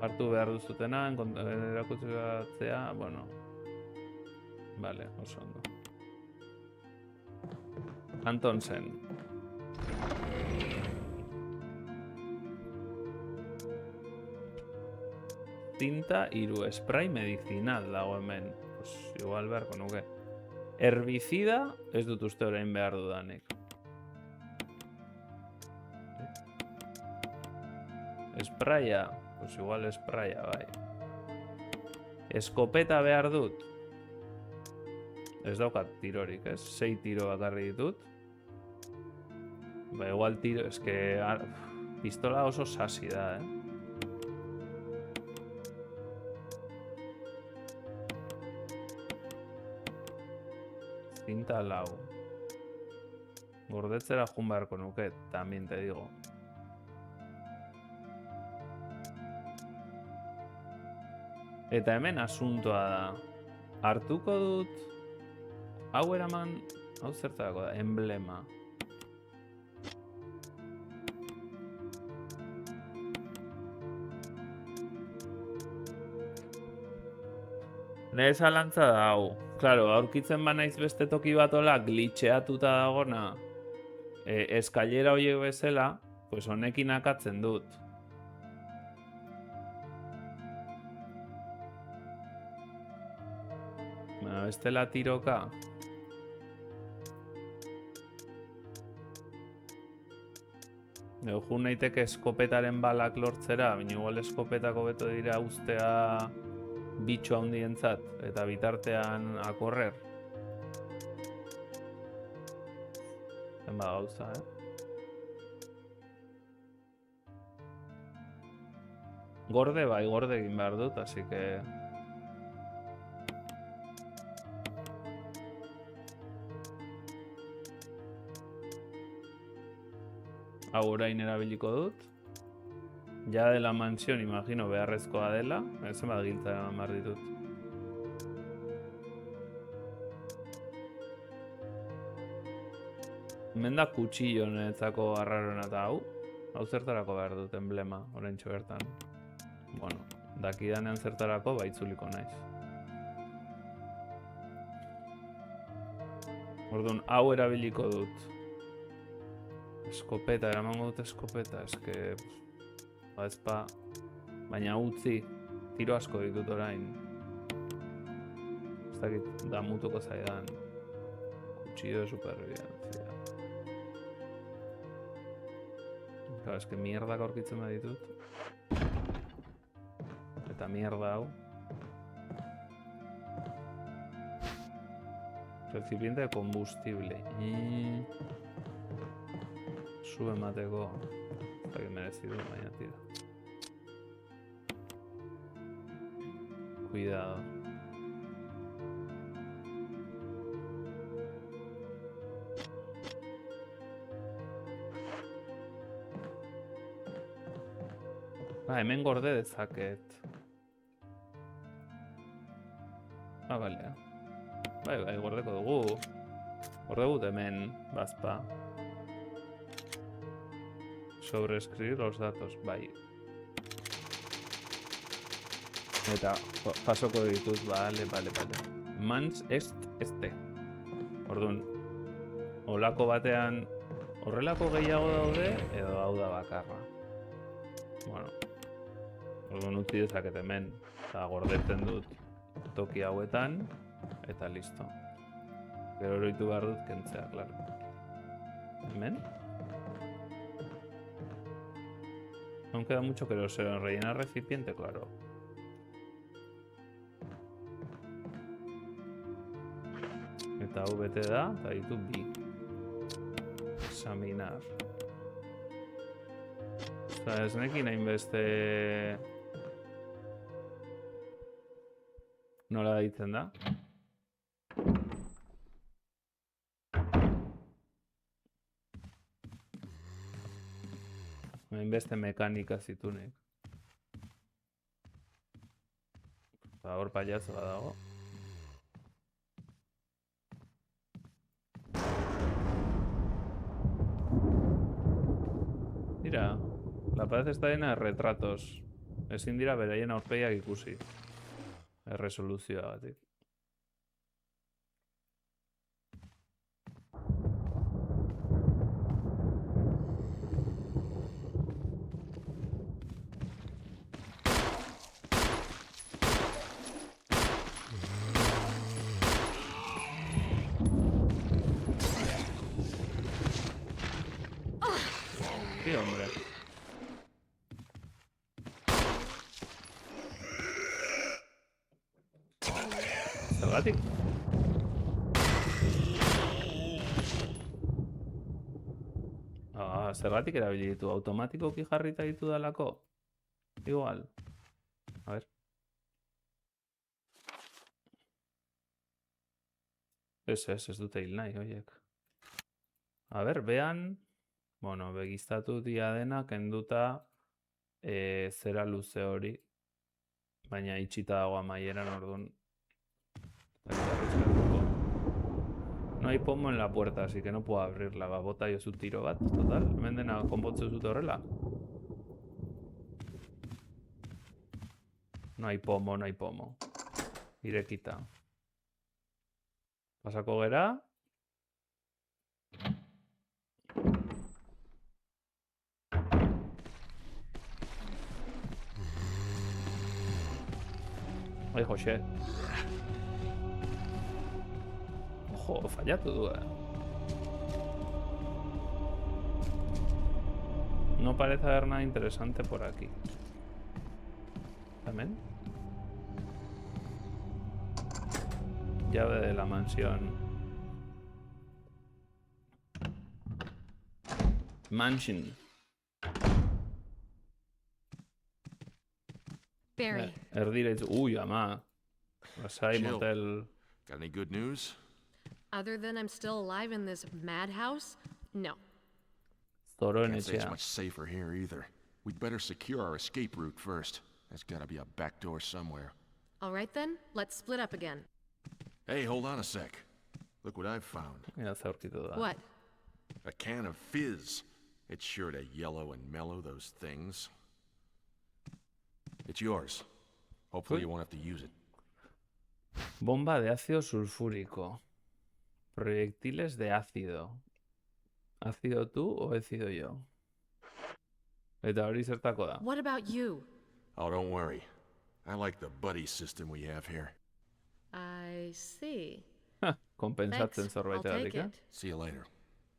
S1: Hartu behar duzutena, erakutsi batzea, bueno. Vale, oso ondo. Antonsen. Tinta iru, spray medicinal dago hemen. Pues igual beharko nuke. Herbicida, ez dut uste orain behar dudanik. Spraya, pues igual spraya, bai. Eskopeta behar dut. Ez daukat tirorik, ez? 6 tiro bakarri ditut. Ba, igual tiro, es que... pistola oso sasi da, Cinta lau. Gordetzera jun beharko nuke, también te digo. Eta hemen asuntoa da. Hartuko dut... Hau eraman... Hau zertarako da, emblema. Nire zalantza da hau. Claro, aurkitzen banaiz beste toki bat hola glitcheatuta dagona eskailera horiek bezala, pues honekin akatzen dut. Bestela tiroka. Jun naiteke eskopetaren balak lortzera, baina igual eskopetako beto dira ustea bitxo handientzat eta bitartean akorrer. Zenba gauza, Gorde bai, gorde egin behar dut, así que... Hau orain erabiliko dut. Ja de la mansión, imagino, beharrezkoa dela. Ezen bat giltza eman behar ditut. Hemen da kutsillo niretzako arraroena eta hau. Hau zertarako behar dut emblema, oraintxe bertan. Bueno, dakidanean zertarako baitzuliko naiz. Orduan, hau erabiliko dut. Eskopeta, eramango dut eskopeta, eske... Ba ezpa... Baina utzi, tiro asko ditut orain. Ez dakit damutuko zaidan. Kutsillo de supervivencia. Claro, eske mierdak aurkitzen baditut. Eta mierda hau. Recipiente de combustible. Zu emateko. Ez dakit merezi du, baina tira. Cuidado. Ba, hemen gorde dezaket. Ah, bale. Bai, gordeko dugu. Gorde gut hemen, bazpa. Sobreescribir los datos, bai. Eta pasoko ditut, bale. Mans este. Orduan, olako batean, horrelako gehiago daude, edo hau da bakarra. Bueno, orduan utzi dezaket hemen, eta gordetzen dut toki hauetan, eta listo. Gero oroitu behar dut kentzea, klaro. Hemen? Aún queda mucho que se rellena el recipiente, claro. Eta hau bete da, eta ditu bi. Examinar. Osta, ez nekin hainbeste... Nola deitzen da? Hainbeste mekanika zitunek. hor paiatzo badago. Mira, la pared está llena de retratos. Ezin dira beraien aurpegiak ikusi. Erresoluzioagatik. Sí, hombre. Zergatik? Zergatik erabili ditu? Automatikoki jarrita ditu dalako? Igual. A ver. Ez dute hil nahi, oiek. A ber, behan... Bueno, begiztatu dia dena, kenduta zera luze hori. Baina itxita dago amaieran, orduan. No hay pomo en la puerta, así que no puedo abrirla. Va, bota yo su tiro bat, total. Hemen dena konpontzen zute horrela. No hay pomo, no hay pomo. Irekita. Pasako gera. Ai, Jose. Ojo, fallatu du, No parece haber nada interesante por aquí. ¿También? Llave de la mansión. Mansion.
S2: Barry,
S1: Erdiretz. Uy, ama. Lasai
S3: Jill.
S1: motel.
S3: Got any good news?
S2: other than I'm still alive in this madhouse, no.
S1: Zoroen
S3: Can't say it's
S1: etxea.
S3: much safer here either. We'd better secure our escape route first. There's gotta be a back door somewhere.
S2: All right then, let's split up again.
S3: Hey, hold on a sec. Look what I've found.
S1: Mira, ze aurkitu da.
S2: What?
S3: A can of fizz. It's sure to yellow and mellow those things. It's yours. Hopefully you won't have to use it.
S1: Bomba de ácido sulfúrico. Proyectiles de ácido. ¿Ácido tú o he sido yo? Eta hori zertako da.
S2: What about you?
S3: Oh, don't worry. I like the buddy system we have here.
S2: I see.
S1: Konpensatzen
S2: Thanks, I'll
S1: zerbaitegatik,
S2: take
S1: eh?
S2: it.
S3: See you later.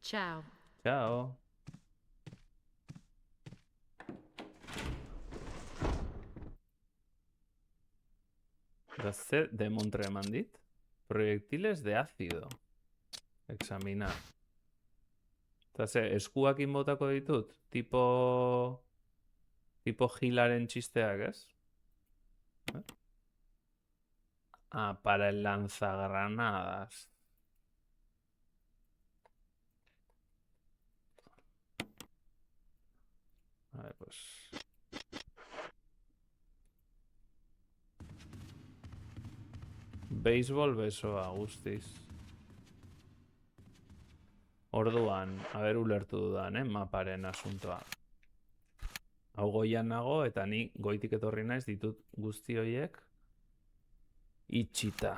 S2: Ciao.
S1: Ciao. Eta ze demontre eman dit? Proyectiles de ácido. Examinar. Eta ze, eskuakin botako ditut? Tipo gilaren txisteak, ez? Ah, para el lanzagranadas. A ver, pues... Baseball besoa guztiz. Orduan, ulertu dudan, maparen asuntoa. Hau goian nago eta ni goitik etorri naiz ditut guzti horiek itxita.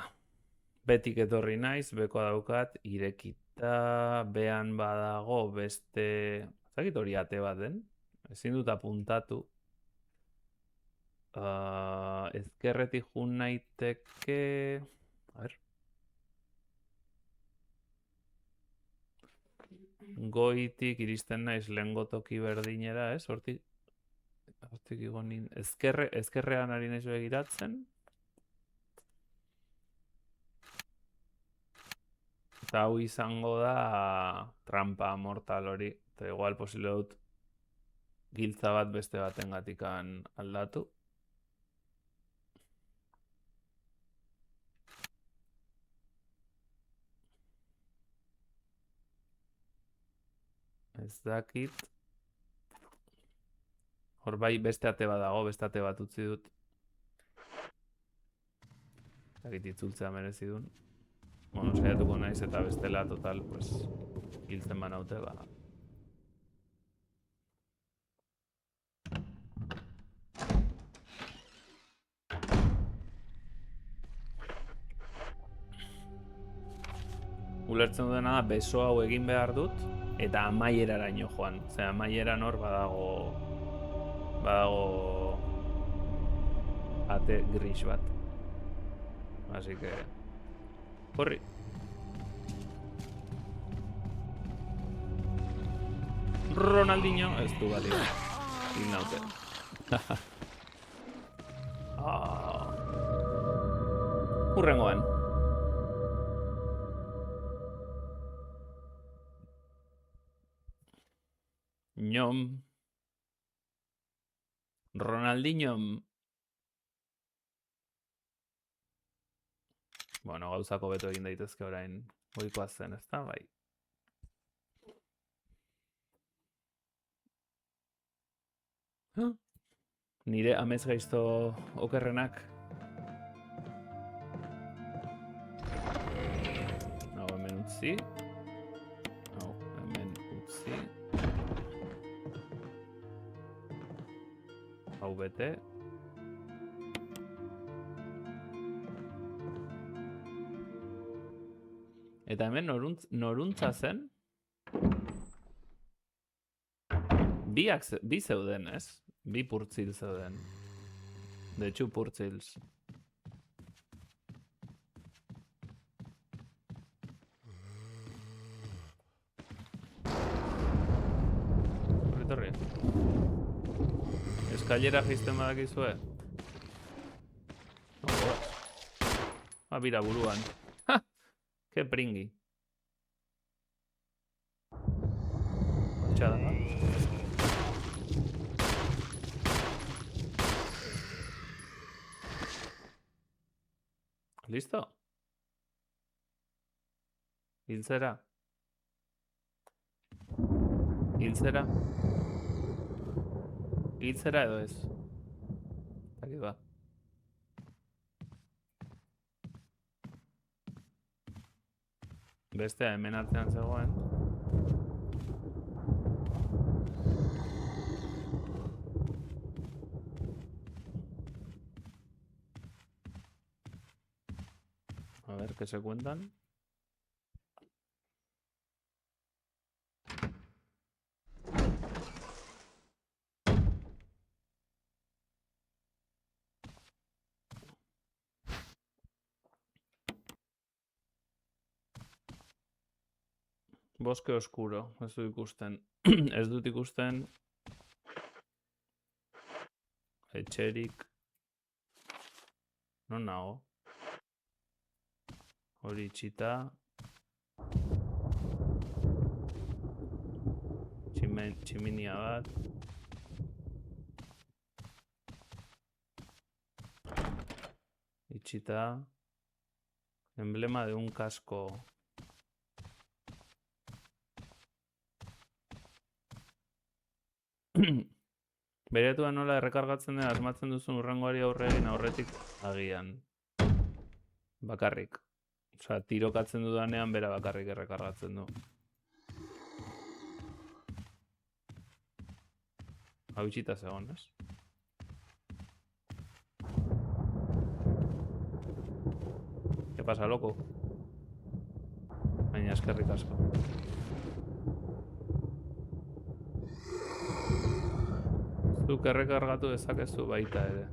S1: Betik etorri naiz, beko daukat irekita, behan badago beste... Zagit hori ate bat den? Ezin dut apuntatu. Ezkerretik jun naiteke... A ver... Goitik iristen naiz lehengo toki berdinera, ez? Hortik igonin... Ezkerrean ari naiz begiratzen. Eta hau izango da trampa mortal hori. Eta igual posible dut giltza bat beste batengatikan aldatu. Ez dakit. Hor bai beste ate bat dago, beste ate bat utzi dut. Dakit itzultzea merezi duen. Bueno, saiatuko naiz eta bestela, total, pues, hiltzen banaute, ba. Ulertzen dudana da, beso hau egin behar dut, eta amaieraraino joan. Osea, amaieran hor badago ate gris bat. Así que... Korri. Ronaldinho, ez du balio. Hil naute. Hurrengoan. Ñom. Ronaldinho. Bueno, gauzako beto egin daitezke orain goikoa zen, ezta? Bai. Nire amez gaizto okerrenak. Hau hemen utzi. Hau hemen utzi. Hau bete. Eta hemen noruntza zen? Bi zeuden, ez? Bi purtzil zeuden. The two purtzils. Horretorri. Eskailera jaizten badakizue? Bira buruan. Ha! Ke pringi. Txada. Listo? Hiltzera? Hiltzera? Hiltzera edo ez? Dakit ba. Bestea hemen artean zegoen. A ver qué se cuentan. Bosque oscuro, ez dut ikusten. Ez dut ikusten. Etxerik. Non nago? Hori itxita. Tximinia bat. Itxita. Emblema de un casco. Beretua nola errekargatzen den asmatzen duzun urrengoari aurre egin aurretik agian. Bakarrik. Osea, tirokatzen dudanean bera bakarrik errekargatzen du. Hau itxita zegoen, ez? ¿Qué pasa, loco? Baina eskerrik asko. Zuk errekargatu dezakezu baita ere.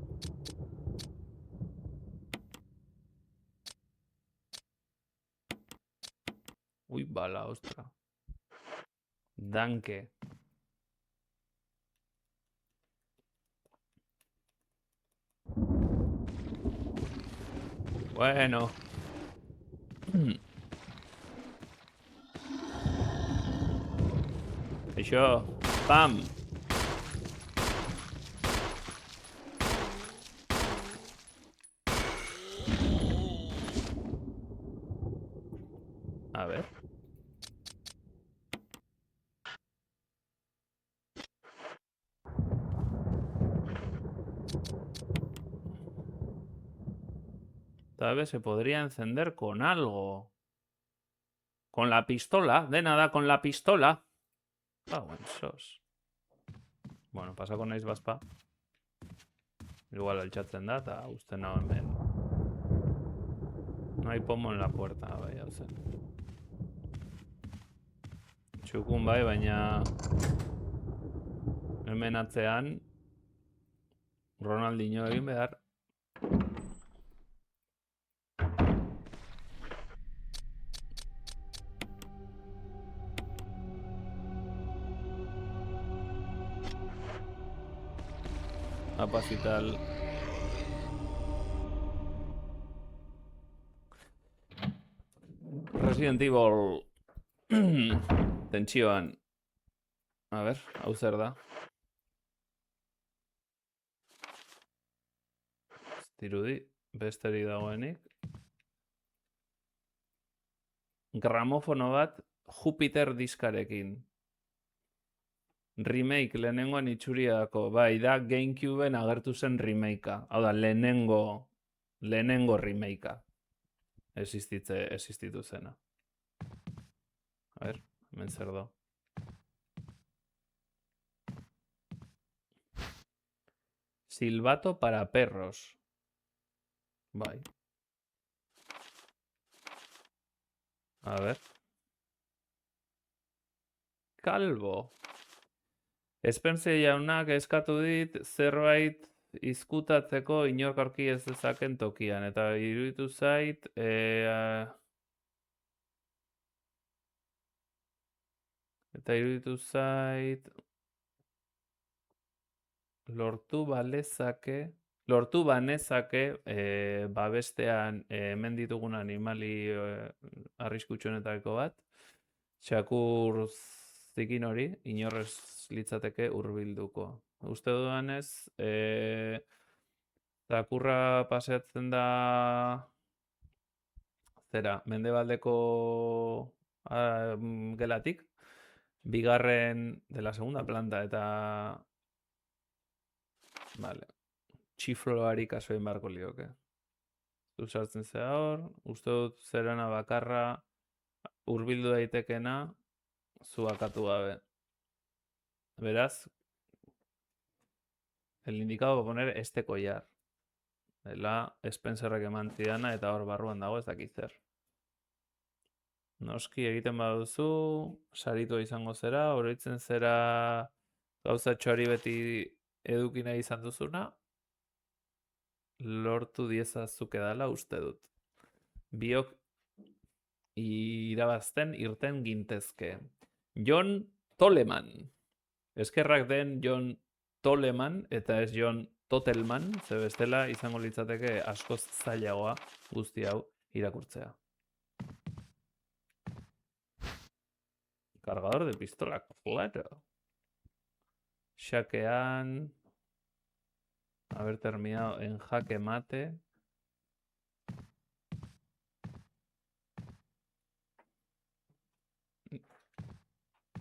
S1: Ui, bala, ostra. Danke. Bueno. Això. Pam. A ver. ¿Sabes? Se podría encender con algo. Con la pistola. De nada, con la pistola. Bueno, sos. Bueno, pasa con naiz bazpa. Igual altxatzen da, eta uste no hemen. No hay pomo en la puerta, bai, hau zen. Txukun bai, baina... Hemen atzean... Ronaldinho egin behar. Apazital. Resident Evil. Tentsioan. A ver, hau zer da. Dirudi, besteri dagoenik. Gramofono bat Jupiter diskarekin. Remake lehenengoan itxuriako. Bai, da Gamecubeen agertu zen remakea. Hau da, lehenengo remakea. Existitu zena. A ver, hemen zer da. Silbato para perros. Bai. A ver. Calvo. Spencer jaunak eskatu dit zerbait izkutatzeko inork aurki ez dezaken tokian. Eta iruditu zait... Lortu banezake babestean hemen ditugun animali arriskutsuenetako bat. Txakur zikin hori, inorrez litzateke hurbilduko. Uste dudanez, txakurra paseatzen da zera, mendebaldeko gelatik, bigarren de la segunda planta eta vale. Txifloari kaso egin beharko lioke. Zu sartzen zea hor, uste dut zerana bakarra hurbildu daitekena zu akatu gabe. Beraz, el indicado para poner este collar. Dela Spencerrek eman zidana eta hor barruan dago ez dakit zer. Noski egiten baduzu, saritua izango zera, oroitzen zera gauzatxoari beti edukina izan duzuna, lortu diezazuk edala uste dut. Biok irabazten irten gintezke. John Toleman. Eskerrak den John Toleman eta ez John Totelman, ze bestela izango litzateke askoz zailagoa guzti hau irakurtzea. Cargador de pistola, claro. Xakean... Haber terminado en jaque mate.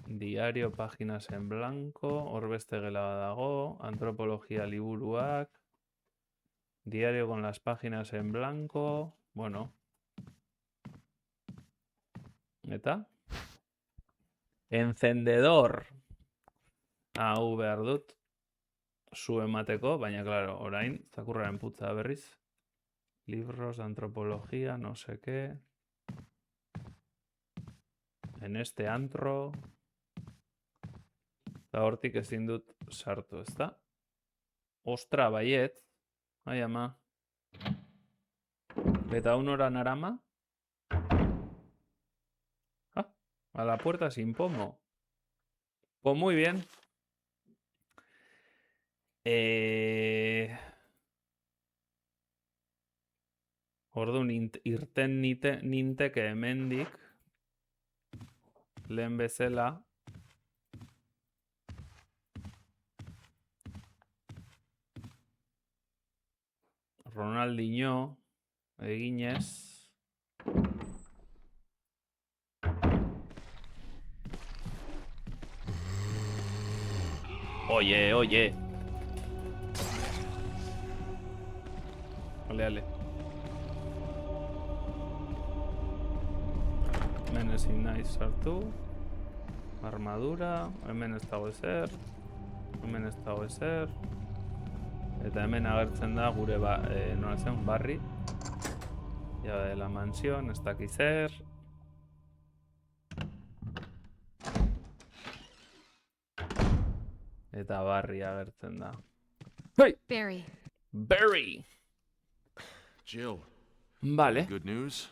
S1: Diario, páginas en blanco. Hor beste gela dago. Antropología liburuak. Diario con las páginas en blanco. Bueno. Eta? Encendedor. Hau behar dut. Zu emateko, baina, claro, orain, zakurraren putza berriz. Libros de antropología, no sé qué. En este antro. Eta hortik ezin dut sartu, ezta? Ostra, baiet. Ai, ama. Eta unora narama. Ah, a la puerta sin pomo. Pues muy bien. Orduan irten ninteke hemendik lehen bezala Ronaldinho eginez Oye. Ale. Hemen ezin naiz sartu. Armadura, hemen ez dago ezer. Hemen ez dago ezer. Eta hemen agertzen da gure nola zen, barri. Llave de la mansión, ez daki zer. Eta barri agertzen da. Hei!
S2: Barry,
S1: Barry!
S3: Jill,
S1: Vale.
S3: good news?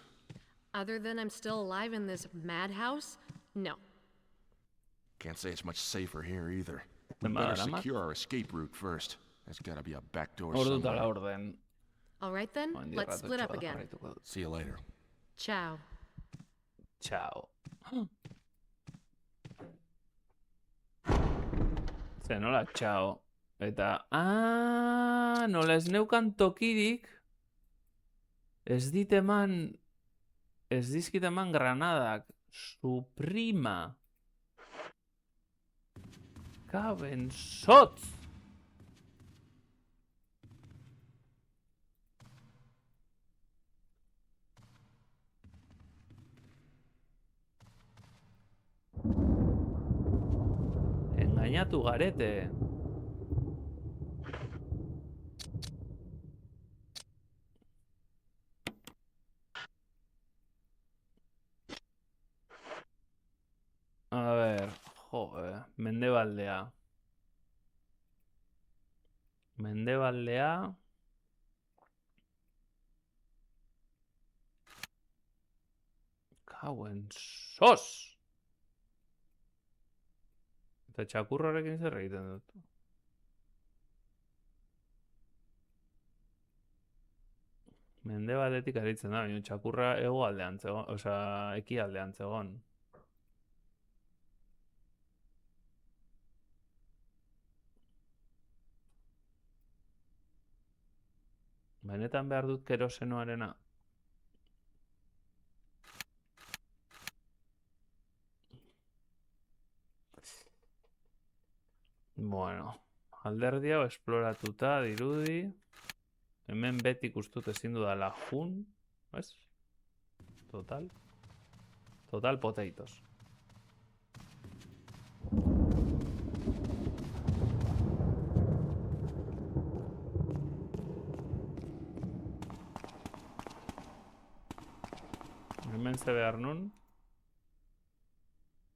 S2: other than I'm still alive in this madhouse, no.
S3: Can't say it's much safer here either.
S1: The
S3: We better
S1: Madama?
S3: secure our escape route first. There's gotta be a back door
S1: Ordu
S3: somewhere.
S1: la orden.
S2: All right then,
S1: Handik
S2: let's split up
S1: ratatxoa
S2: again.
S1: jarraituko dut.
S3: See you later.
S2: Ciao.
S1: Txao. Ze nola txao. Eta, nola ez neukan tokirik, ez dizkit eman granadak. Suprima. Kaben sotz. Engainatu garete. A ver, Mendebaldea. Mendebaldea. Kauen sos! Eta txakurrarekin zer egiten dut. Mendebaldetik aritzen da, baina txakurra hegoaldean zegoen, osea, ekialdean zegoen. Benetan behar dut kerosenoarena. Bueno, alderdi hau esploratuta dirudi. Hemen betik ustut ezin dudala jun. ¿Ves? Total. Total potatoes. Hemen ze behar nun.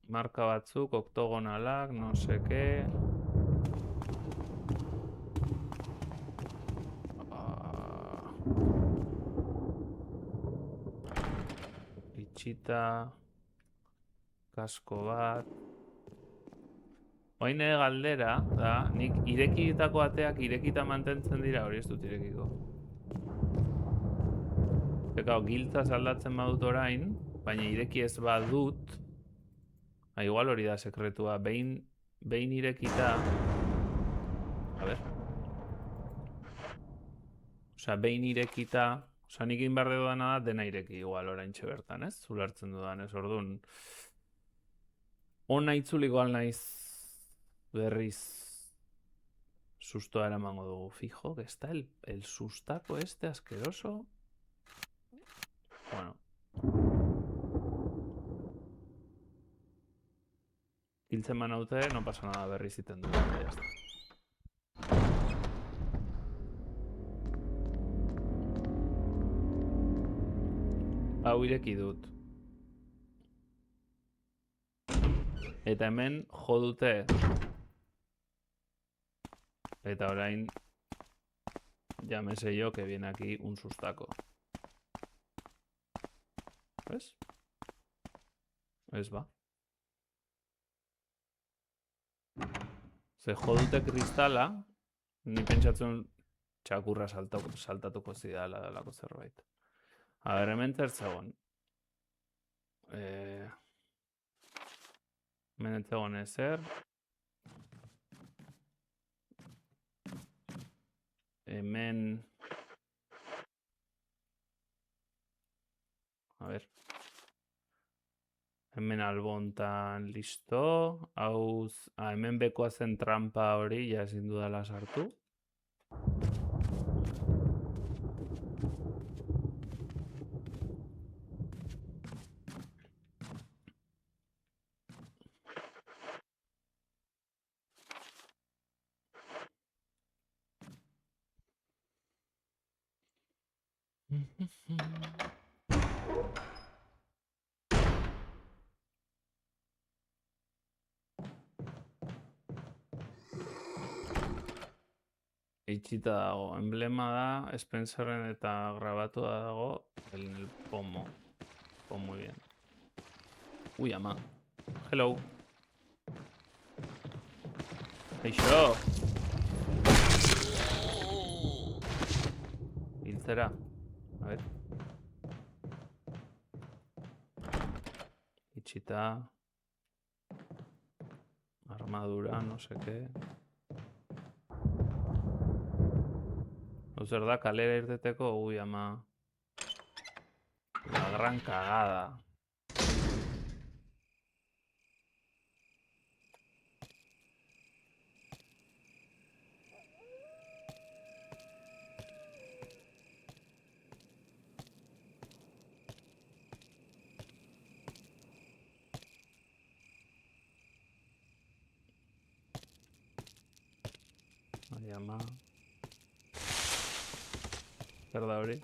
S1: Marka batzuk, oktogonalak, no seke. Itxita. Kasko bat. Oine galdera, da, nik irekitako ateak irekita mantentzen dira, hori ez dut irekiko. Ekao, giltzaz aldatzen badut orain, baina ireki ez badut, igual hori da sekretua, behin irekita, a ber, osea, behin irekita, osea, nik egin behar dudana da dena ireki igual orain bertan, ez? Zulartzen dudan, ez orduan. Ona itzuliko naiz berriz sustoa eramango dugu, fijo, que está el sustaco este asqueroso. Bueno. Hiltzen banaute, no pasa nada, berriz iten du. Ya está. Hau ireki dut. Eta hemen jo dute. Eta orain ya me sé yo que viene aquí un sustaco. ¿Ves? Ez ba. Ze jo dute kristala, ni pentsatzen txakurra saltatuko zidala dalako zerbait. A ber, hemen zertzegon. Hemen etzegon ezer. Hemen... A ver. Hemen albontan listo. Hau... hemen bekoa zen trampa hori, ja ezin dudala sartu. Itxita dago. Emblema da, Spencerren eta grabatua dago en el pomo. Pues muy bien. Uy, ama. Hello. Eixo. Hiltzera. A ver. Itxita. Armadura, no sé qué. Zer da, kalera irteteko, uy, ama. La gran cagada. Ay, ama. Zer da hori?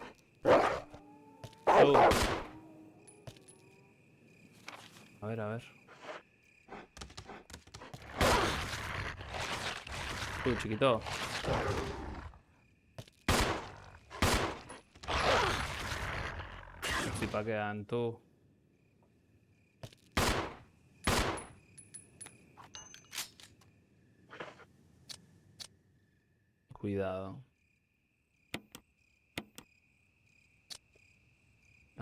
S1: A ver, a ver. Chiquito. Si paquean, tú. Cuidado.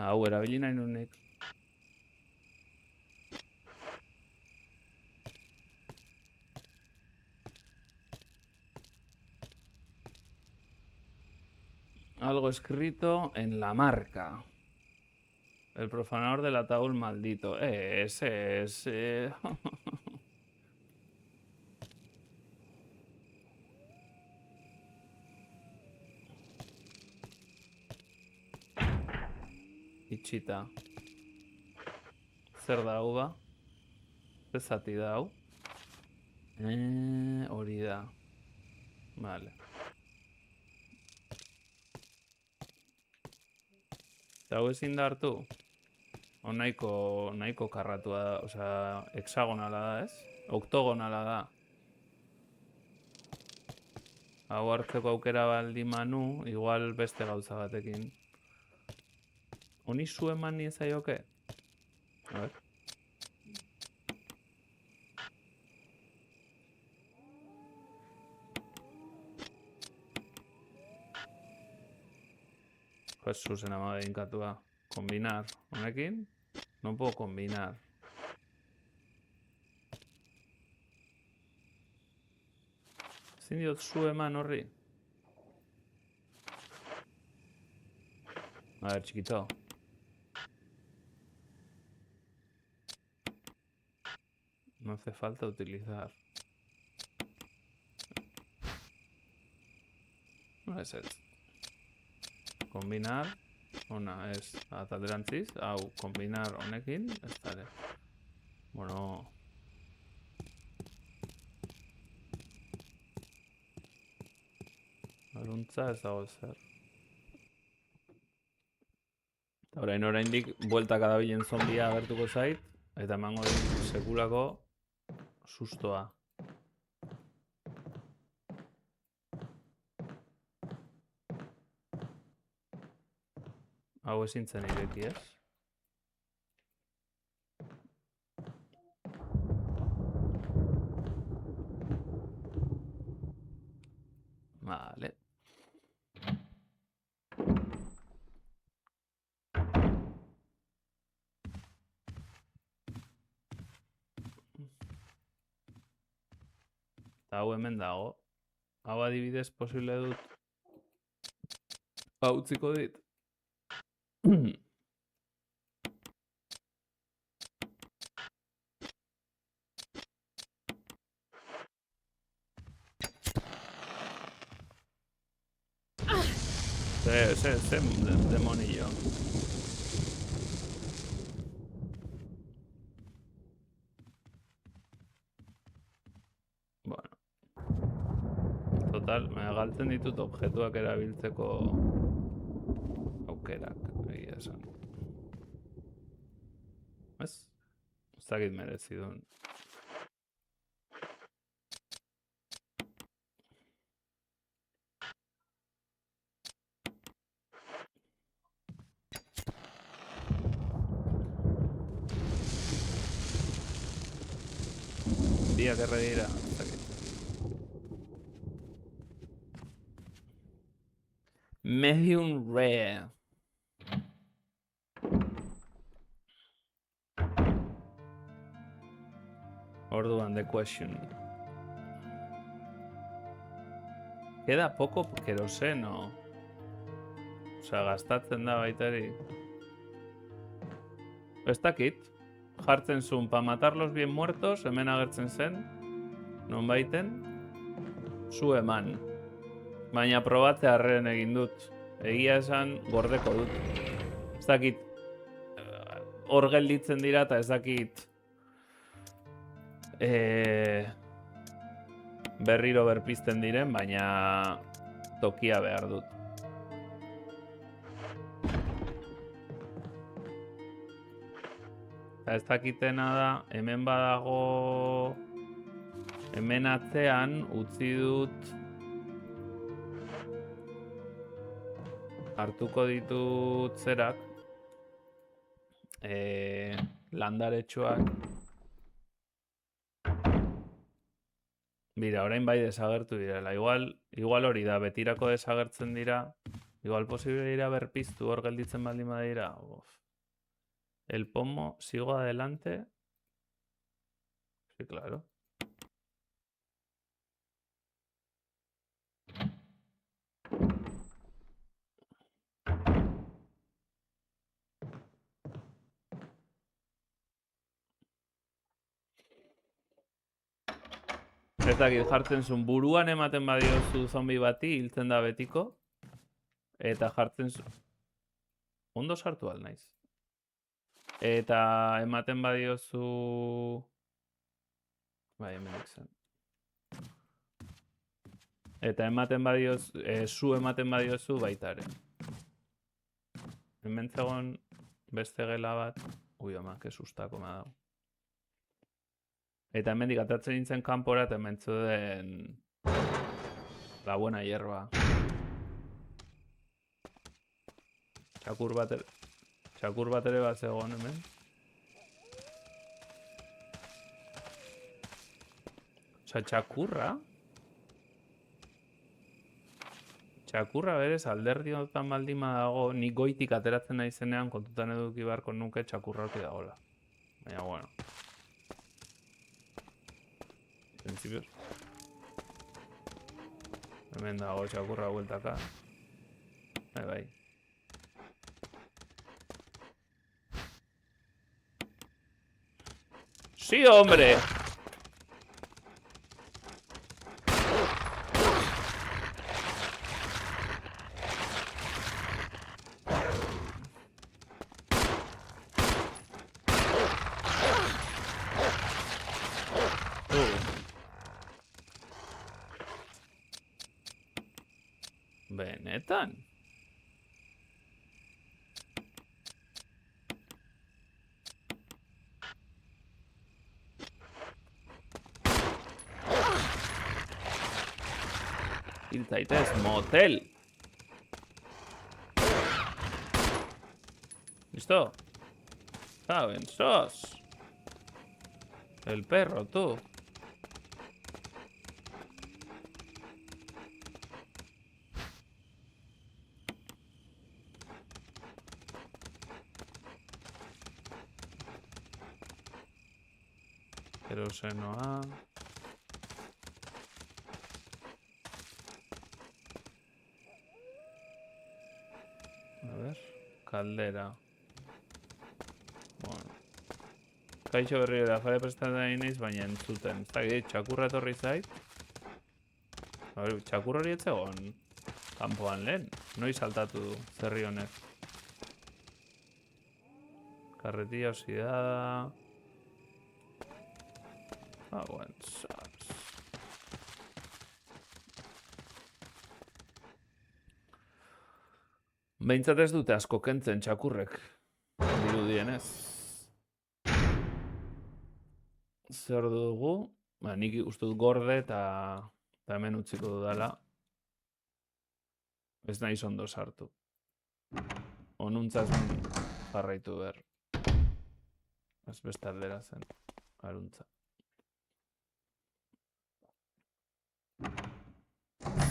S1: Hau, erabili nahi nunik. Algo escrito en la marca. El profanador del ataúd maldito. Ese es... Itxita. Zer da hau da? Zer zati da hau? Hori da. Vale. Eta hau ezin da hartu? O nahiko karratua da, osea, hexagonala da, ez? Oktogonala da. Hau hartzeko aukera baldi manu, igual beste gauza batekin. Honi zu eman niezaioke? A ver. Jesusen amade inkatua. Combinar. Honekin? No puedo combinar. Ezin diot zu eman horri? A ver, chiquito. No hace falta utilizar. No es esto. Combinar. Ona es atalderantziz. Hau, combinar honekin. Estare. Bueno. Aruntza ez dago zer. Eta oraindik bueltaka dabilen zombia agertuko zait. Eta emango dit sekulako sustoa. Hau ezin zen ireki, ez? Vale. Eta hau hemen dago. Hau adibidez posible dut. Hau utziko dit. Ese demonillo. Bueno. Total, me galtzen ditut objektuak erabiltzeko aukerak, egia esan. Ez? Ez dakit merezi duen. Biak erre dira, ez dakit. Medium rare. Orduan, the question. Queda poco keroseno. Osea, gastatzen da baitari. Ez dakit. Jartzen zuen, pa matarlos bien muertos, hemen agertzen zen. Non baiten. Zu eman. Baina probatze harren egin dut. Egia esan, gordeko dut. Ez dakit. Hor gelditzen dira eta ez dakit. Berriro berpizten diren, baina tokia behar dut. Eta ez dakitena da, hemen badago... Hemen atzean utzi dut... Hartuko ditut zerak. Landaretxoak. Bira, orain bai desagertu direla. Igual hori da, betirako desagertzen dira. Igual posible dira berpiztu hor gelditzen baldin badira. El pomo, sigo adelante. Sí, claro. Ez dakit jartzen zuen buruan ematen badiozu zombi bati, hiltzen da betiko. Eta jartzen zuen... Ondo sartu naiz. Eta ematen badiozu... Bai, hemen zen. Eta ematen badiozu... Zu ematen badiozu baita ere. Hemen zegoen beste gela bat... Ui, ama, que sustako me ha dado. Eta hemendik atatzen nintzen kanpora eta hemen zuen... La buena hierba. Txakur bat ere bat zegoen hemen. Osa, txakurra? Txakurra berez alderdi honetan baldima dago, nik goitik ateratzen naizenean kontutan eduki beharko nuke txakurra horki dagoela. Baina, bueno. Principios. Hemen dago txakurra bueltaka. Bai. ¡Sí, hombre! Benetan. Hilzaitez, motel. ¿Listo? ¿Saben? Sos. El perro, tú. Keroseno A. A ver. Caldera. Bueno. Kaixo berri da, jade prestatzen nahi naiz, baina entzuten. Ez dakit, txakurra etorri zait. A ver, txakur hori etzegoen kanpoan lehen. Noiz saltatu du, zerri honek. Carretilla oxidada. Ah, bueno, sabes. Behintzat ez dute asko kentzen txakurrek. Dirudienez. Zer dugu? Ba, nik uste dut gorde eta hemen utziko dudala. Ez naiz ondo sartu. Onuntzaz jarraitu behar. Ez beste aldera zen. Aruntza.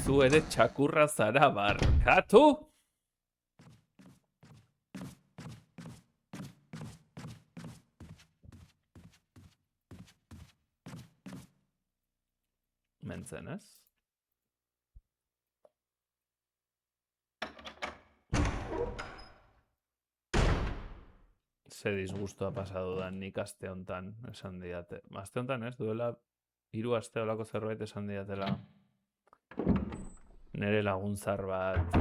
S1: Zu ere txakurra zara barkatu? Mentzen, ez? Ze disgustoa pasadu da nik aste hontan esan diate. Aste hontan ez, duela 3 aste olako zerbait esan diatela. Nere laguntzar bat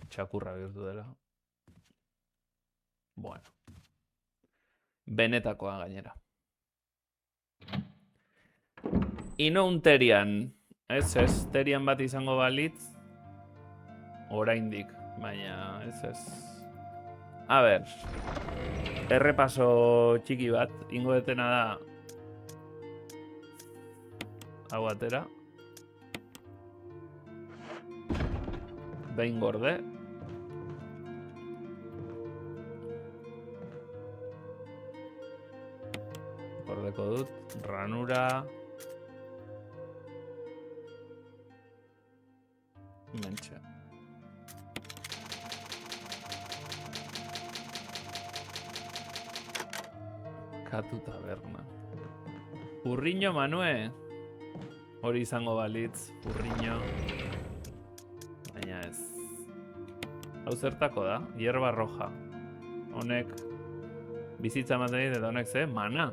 S1: txakurra bihurtu dela. Bueno. Benetakoa gainera. Ino unterian. Ez, terian bat izango balitz. Oraindik, baina ez. A ber. Errepaso txiki bat. Ingo detena da. Hau atera. Behin gorde. Gordeko dut. Ranura. Mentxe. Katu taberna. Urriño, Manue. Hori izango balitz. Urriño. Baina ez. Hau zertako da? Hierba roja. Honek bizitza ematen dit eta honek ze? Mana.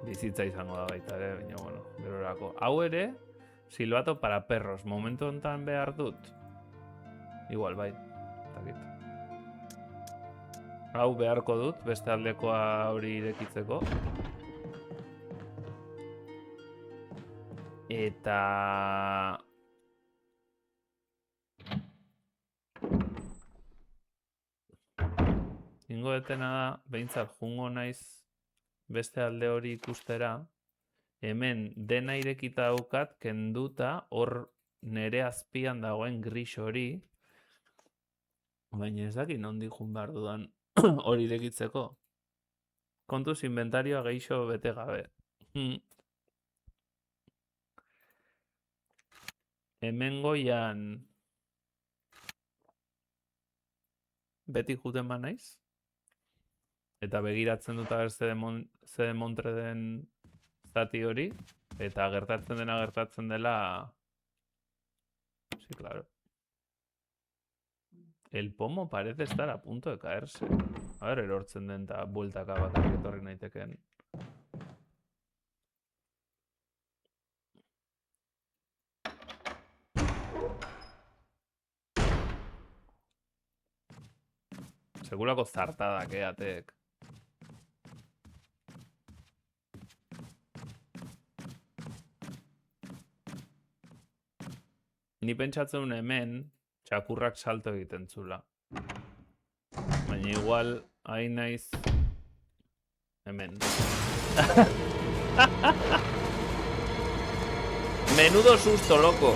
S1: Bizitza izango da baita ere, baina bueno, gerorako. Hau ere, silbato para perros. Momentu honetan behar dut. Igual, bai. Takit. Hau beharko dut, beste aldekoa hori irekitzeko. Eta... Ingo detena da, behintzat jungo naiz beste alde hori ikustera. Hemen dena irekita daukat, kenduta, hor nere azpian dagoen gris hori. Baina ez dakit nondik jun behar dudan hori irekitzeko. Kontuz inventarioa geixo bete gabe. Hemen goian beti juten ba naiz. Eta begiratzen dut ager ze demontre den zati hori. Eta gertatzen dela... Sí, claro. El pomo parece estar a punto de caerse. A ver, erortzen den eta bueltaka bakarrik etorri naiteken. Segurako zartadak, atek. Ni pentsatzen hemen txakurrak salto egiten zula. Baina igual, hain naiz... Hemen. Menudo susto, loco.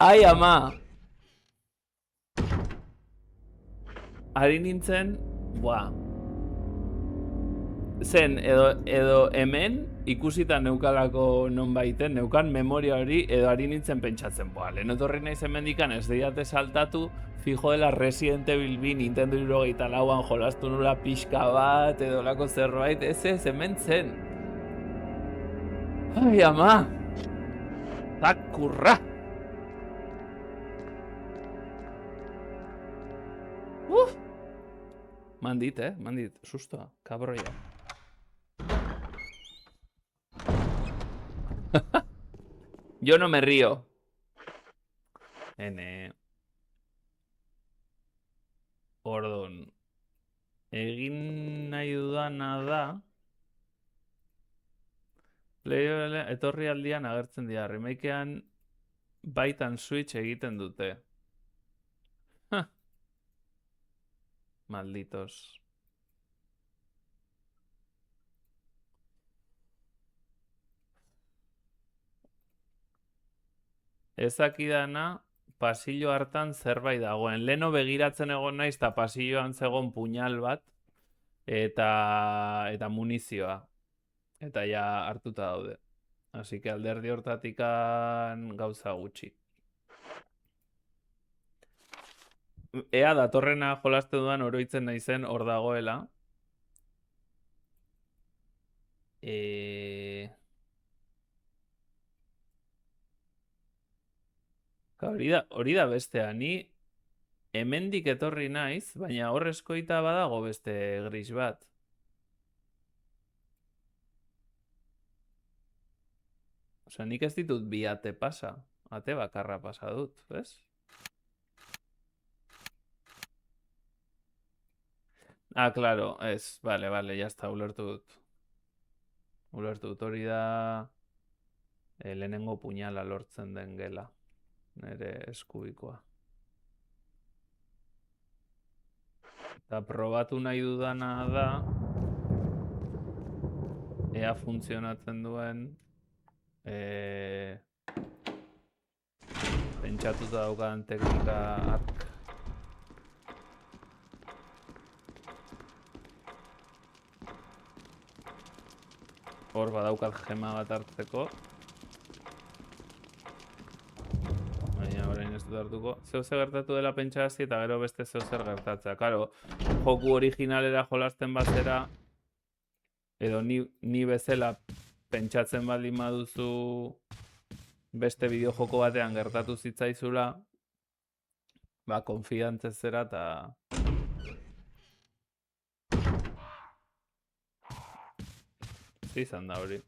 S1: Ai, ama! Ari nintzen, buah. Zen, edo hemen ikusita neukalako non baiten, neukan memoria hori, edo ari nintzen pentsatzen, buah, lehen etorri naiz hemendikan ez deiate saltatu, fijo dela Resident Evil 2 Nintendo 64an jolastu nula pixka bat, edo lako zerbait, ez hemen zen. Ai, ama! Zakurra! Mandit, mandit, sustoa, kabroia. Yo no me río. Ordun. egin nahi dudana da etorri aldian agertzen dira. Remakean baitan switch egiten dute. Malditos. Ezakidana pasillo hartan zerbait dagoen. Leno begiratzen egon naiz eta pasilloan zegoen puñal bat eta munizioa. Eta ja hartuta daude. Así que alderdi hortatikan gauza gutxi. Ea datorrena jolaste dudan oroitzen naizen hor dagoela. Hori da bestea, ni hemendik etorri naiz, baina hor eskoita badago beste gris bat. Osea, nik ez ditut bi ate pasa. Ate bakarra pasa dut, ez? Ah, claro, ez. Vale, ya está, ulertu dut. Hori da lehenengo puñala lortzen den gela. Nere eskubikoa. Eta probatu nahi dudana da ea funtzionatzen duen pentsatuta daukadan teknika ark. Hor badaukat gema bat hartzeko. Baina orain ez dut hartuko. Zeu zer gertatu dela pentsarazi eta gero beste zeu zer gertatzea. Karo, joku originalera jolasten bazera edo ni bezala pentsatzen baldin baduzu beste bideojoko batean gertatu zitzaizula, ba, konfidantzez zera eta izan da hori.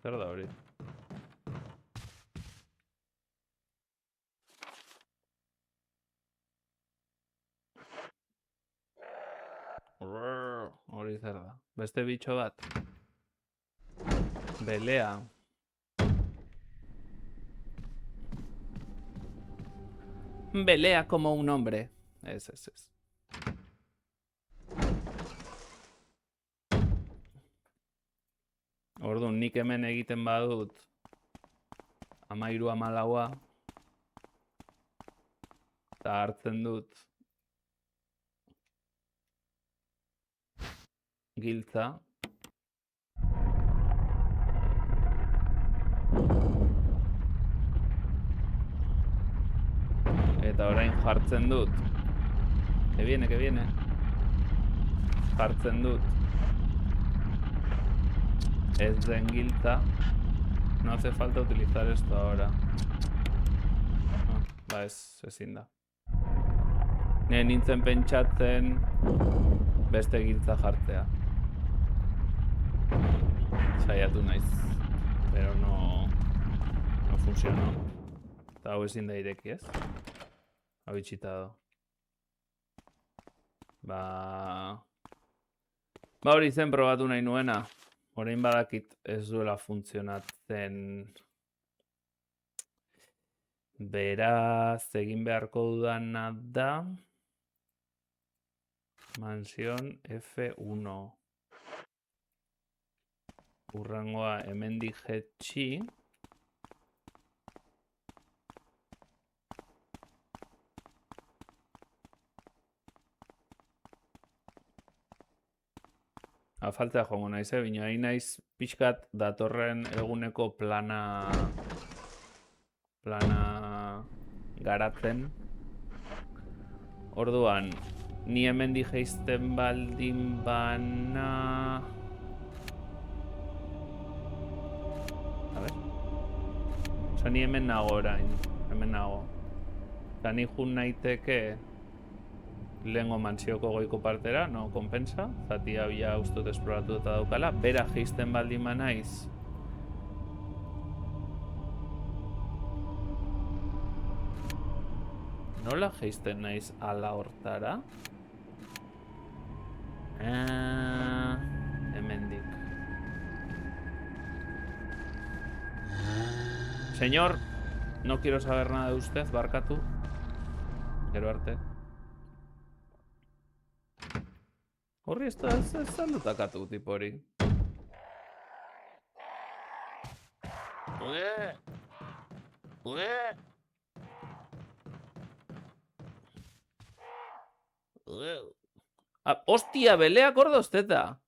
S1: Zer da hori? Hori zer da? Beste bitxo bat? Belea. Belea como un hombre. Ez. Orduan, nik hemen egiten badut 13-14 eta hartzen dut giltza. Eta orain jartzen dut. Que viene. Jartzen dut. Ez den giltza. No hace falta utilizar esto ahora. Ba ezin da. Nintzen pentsatzen beste giltza jartzea. Saiatu naiz. Pero no funcionó. Eta hau ezin da ireki, ez? Hau itxita do. Ba hori zen probatu nahi nuena. Orain badakit ez duela funtzionatzen. Beraz, egin beharko dudana da mansión F1. Urrangoa hemendik jetxi. Faltea joango naiz, bina hain naiz pixkat datorren eguneko plana garatzen. Orduan, ni hemendik jaisten baldin bana... A ver... Osa, ni hemen nago orain. Hemen nago. Eta ni jun naiteke... Lehengo mansioko goiko partera, no kompensa. Zatia bila ustut esploratu eta daukala. Bera jaisten baldin banaiz. Nola geisten naiz ala hortara? Hemendik. Señor, no quiero saber nada de usted, barkatu. Gero arte. Horri ez aldutakatu tipo hori. Hostia, beleak hor dauzteta.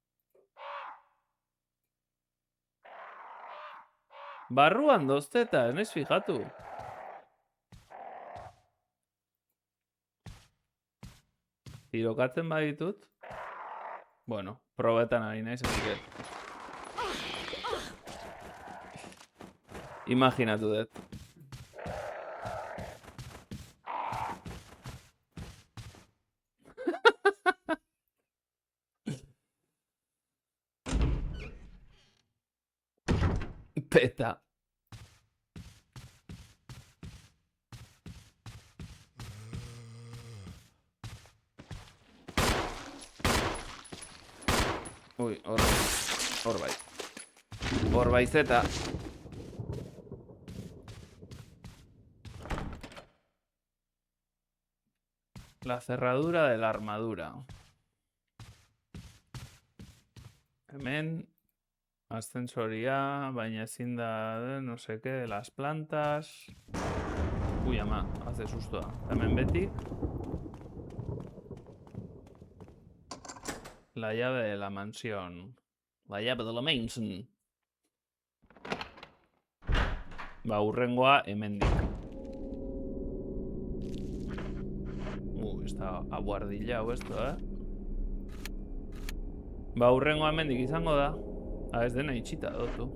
S1: Barruan dauzteta, ez naiz fijatu. Tirokatzen baditut. Bueno, probetan ari naiz, así que... Imaginatu dut. Peta. Uy, hor bai. Hor bai zeta. La cerradura de la armadura. Hemen ascensoria, baina ezin da, no sé qué, de las plantas. Uy, ama, hace sustoa. Hemen betik. La llave de la mansión. La llave de la mansion. Ba, hurrengoa hemendik. Está aguardillado esto, Ba, hurrengoa hemendik izango da. Ez dena itxita dotu.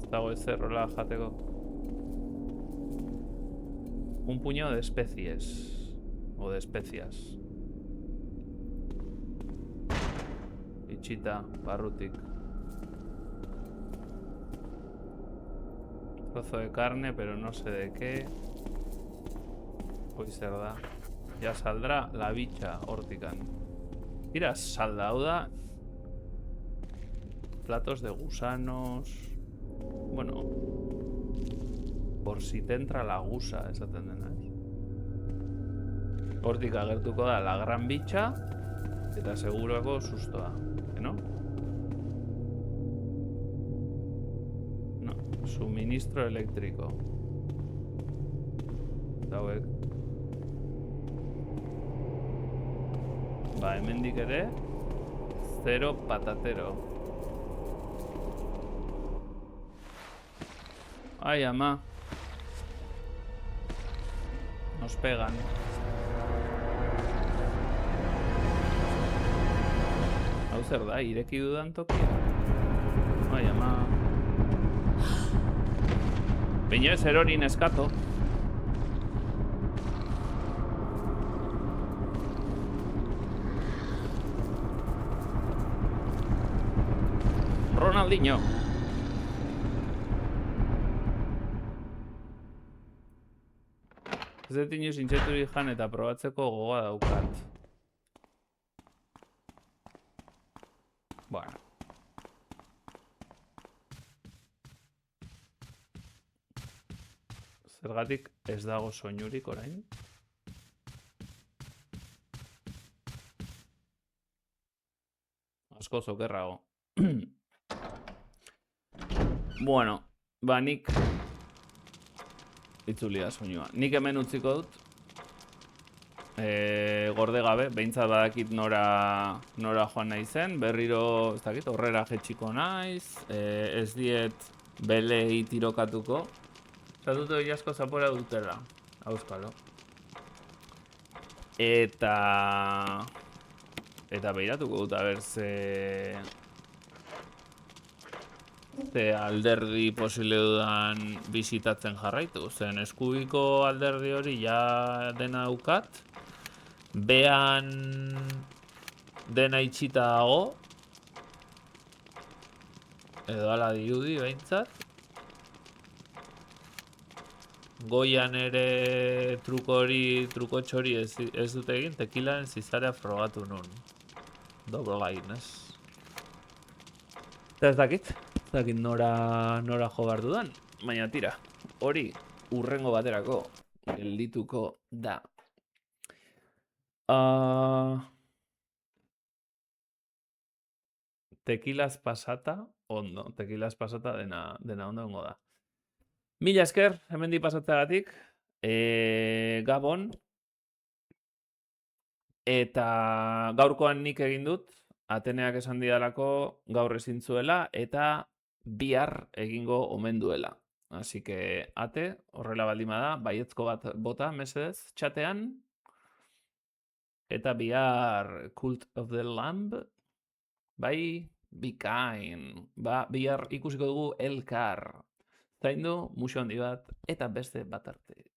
S1: Ez dago ez zerrola jateko. Un puñado de especies. O de especias. Itxita, barrutik. Trozo de carne, pero no sé de qué. Pues zer da. Ya saldrá la bicha hortikan. Mira, salda, hau da. Platos de gusanos. Bueno. Por si te entra la gusa, esaten dena. Hortik agertuko da la gran bicha. Eta seguruako sustoa. ¿No? No. Suministro eléctrico. Eta hauek. Ba, hemendik ere. Zero patatero. Ai, ama. Nos pegan. Hau zer da, ireki dudan tokia. Ai, ama. Baina ez erori neskato. Ronaldinho. Ez dut inoiz intxeturik jan eta probatzeko gogoa daukat. Bueno. Zergatik ez dago soinurik orain. Asko zokerrago. Bueno, ba nik itzulia soinua. Nik hemen utziko dut. Gorde gabe, behintzat badakit nora joan nahi zen. Berriro, ez dakit, horrera jetxiko naiz. Ez diet belei tirokatuko. Zatutu asko zapora dutela. Auskalo. Eta behiratuko dut, aber ze alderdi posible dudan bisitatzen jarraitu. Zen eskubiko alderdi hori ja dena daukat. Bean dena itxita dago. Edo ala dirudi behintzat. Goian ere trukotxo hori ez dut egin, tekilaren zizarea frogatu nun. Double line, ez? Eta ez dakit nora jo behar dudan. Baina tira, hori urrengo baterako geldituko da. Tekilaz pasata, ondo. Tekilaz pasata dena ondo ongo da. Mila esker, hemendi pasatzeagatik. Gabon. Eta gaurkoan nik egin dut. Ateneak esan didalako gaur ezin zuela eta bihar egingo omen duela. Así que ate, horrela baldin bada, baiezko bat bota, mesedez, txatean. Eta bihar Cult of the Lamb. Bai, be kind. Ba, bihar ikusiko dugu elkar. Zaindu, musio handi bat, eta beste bat arte.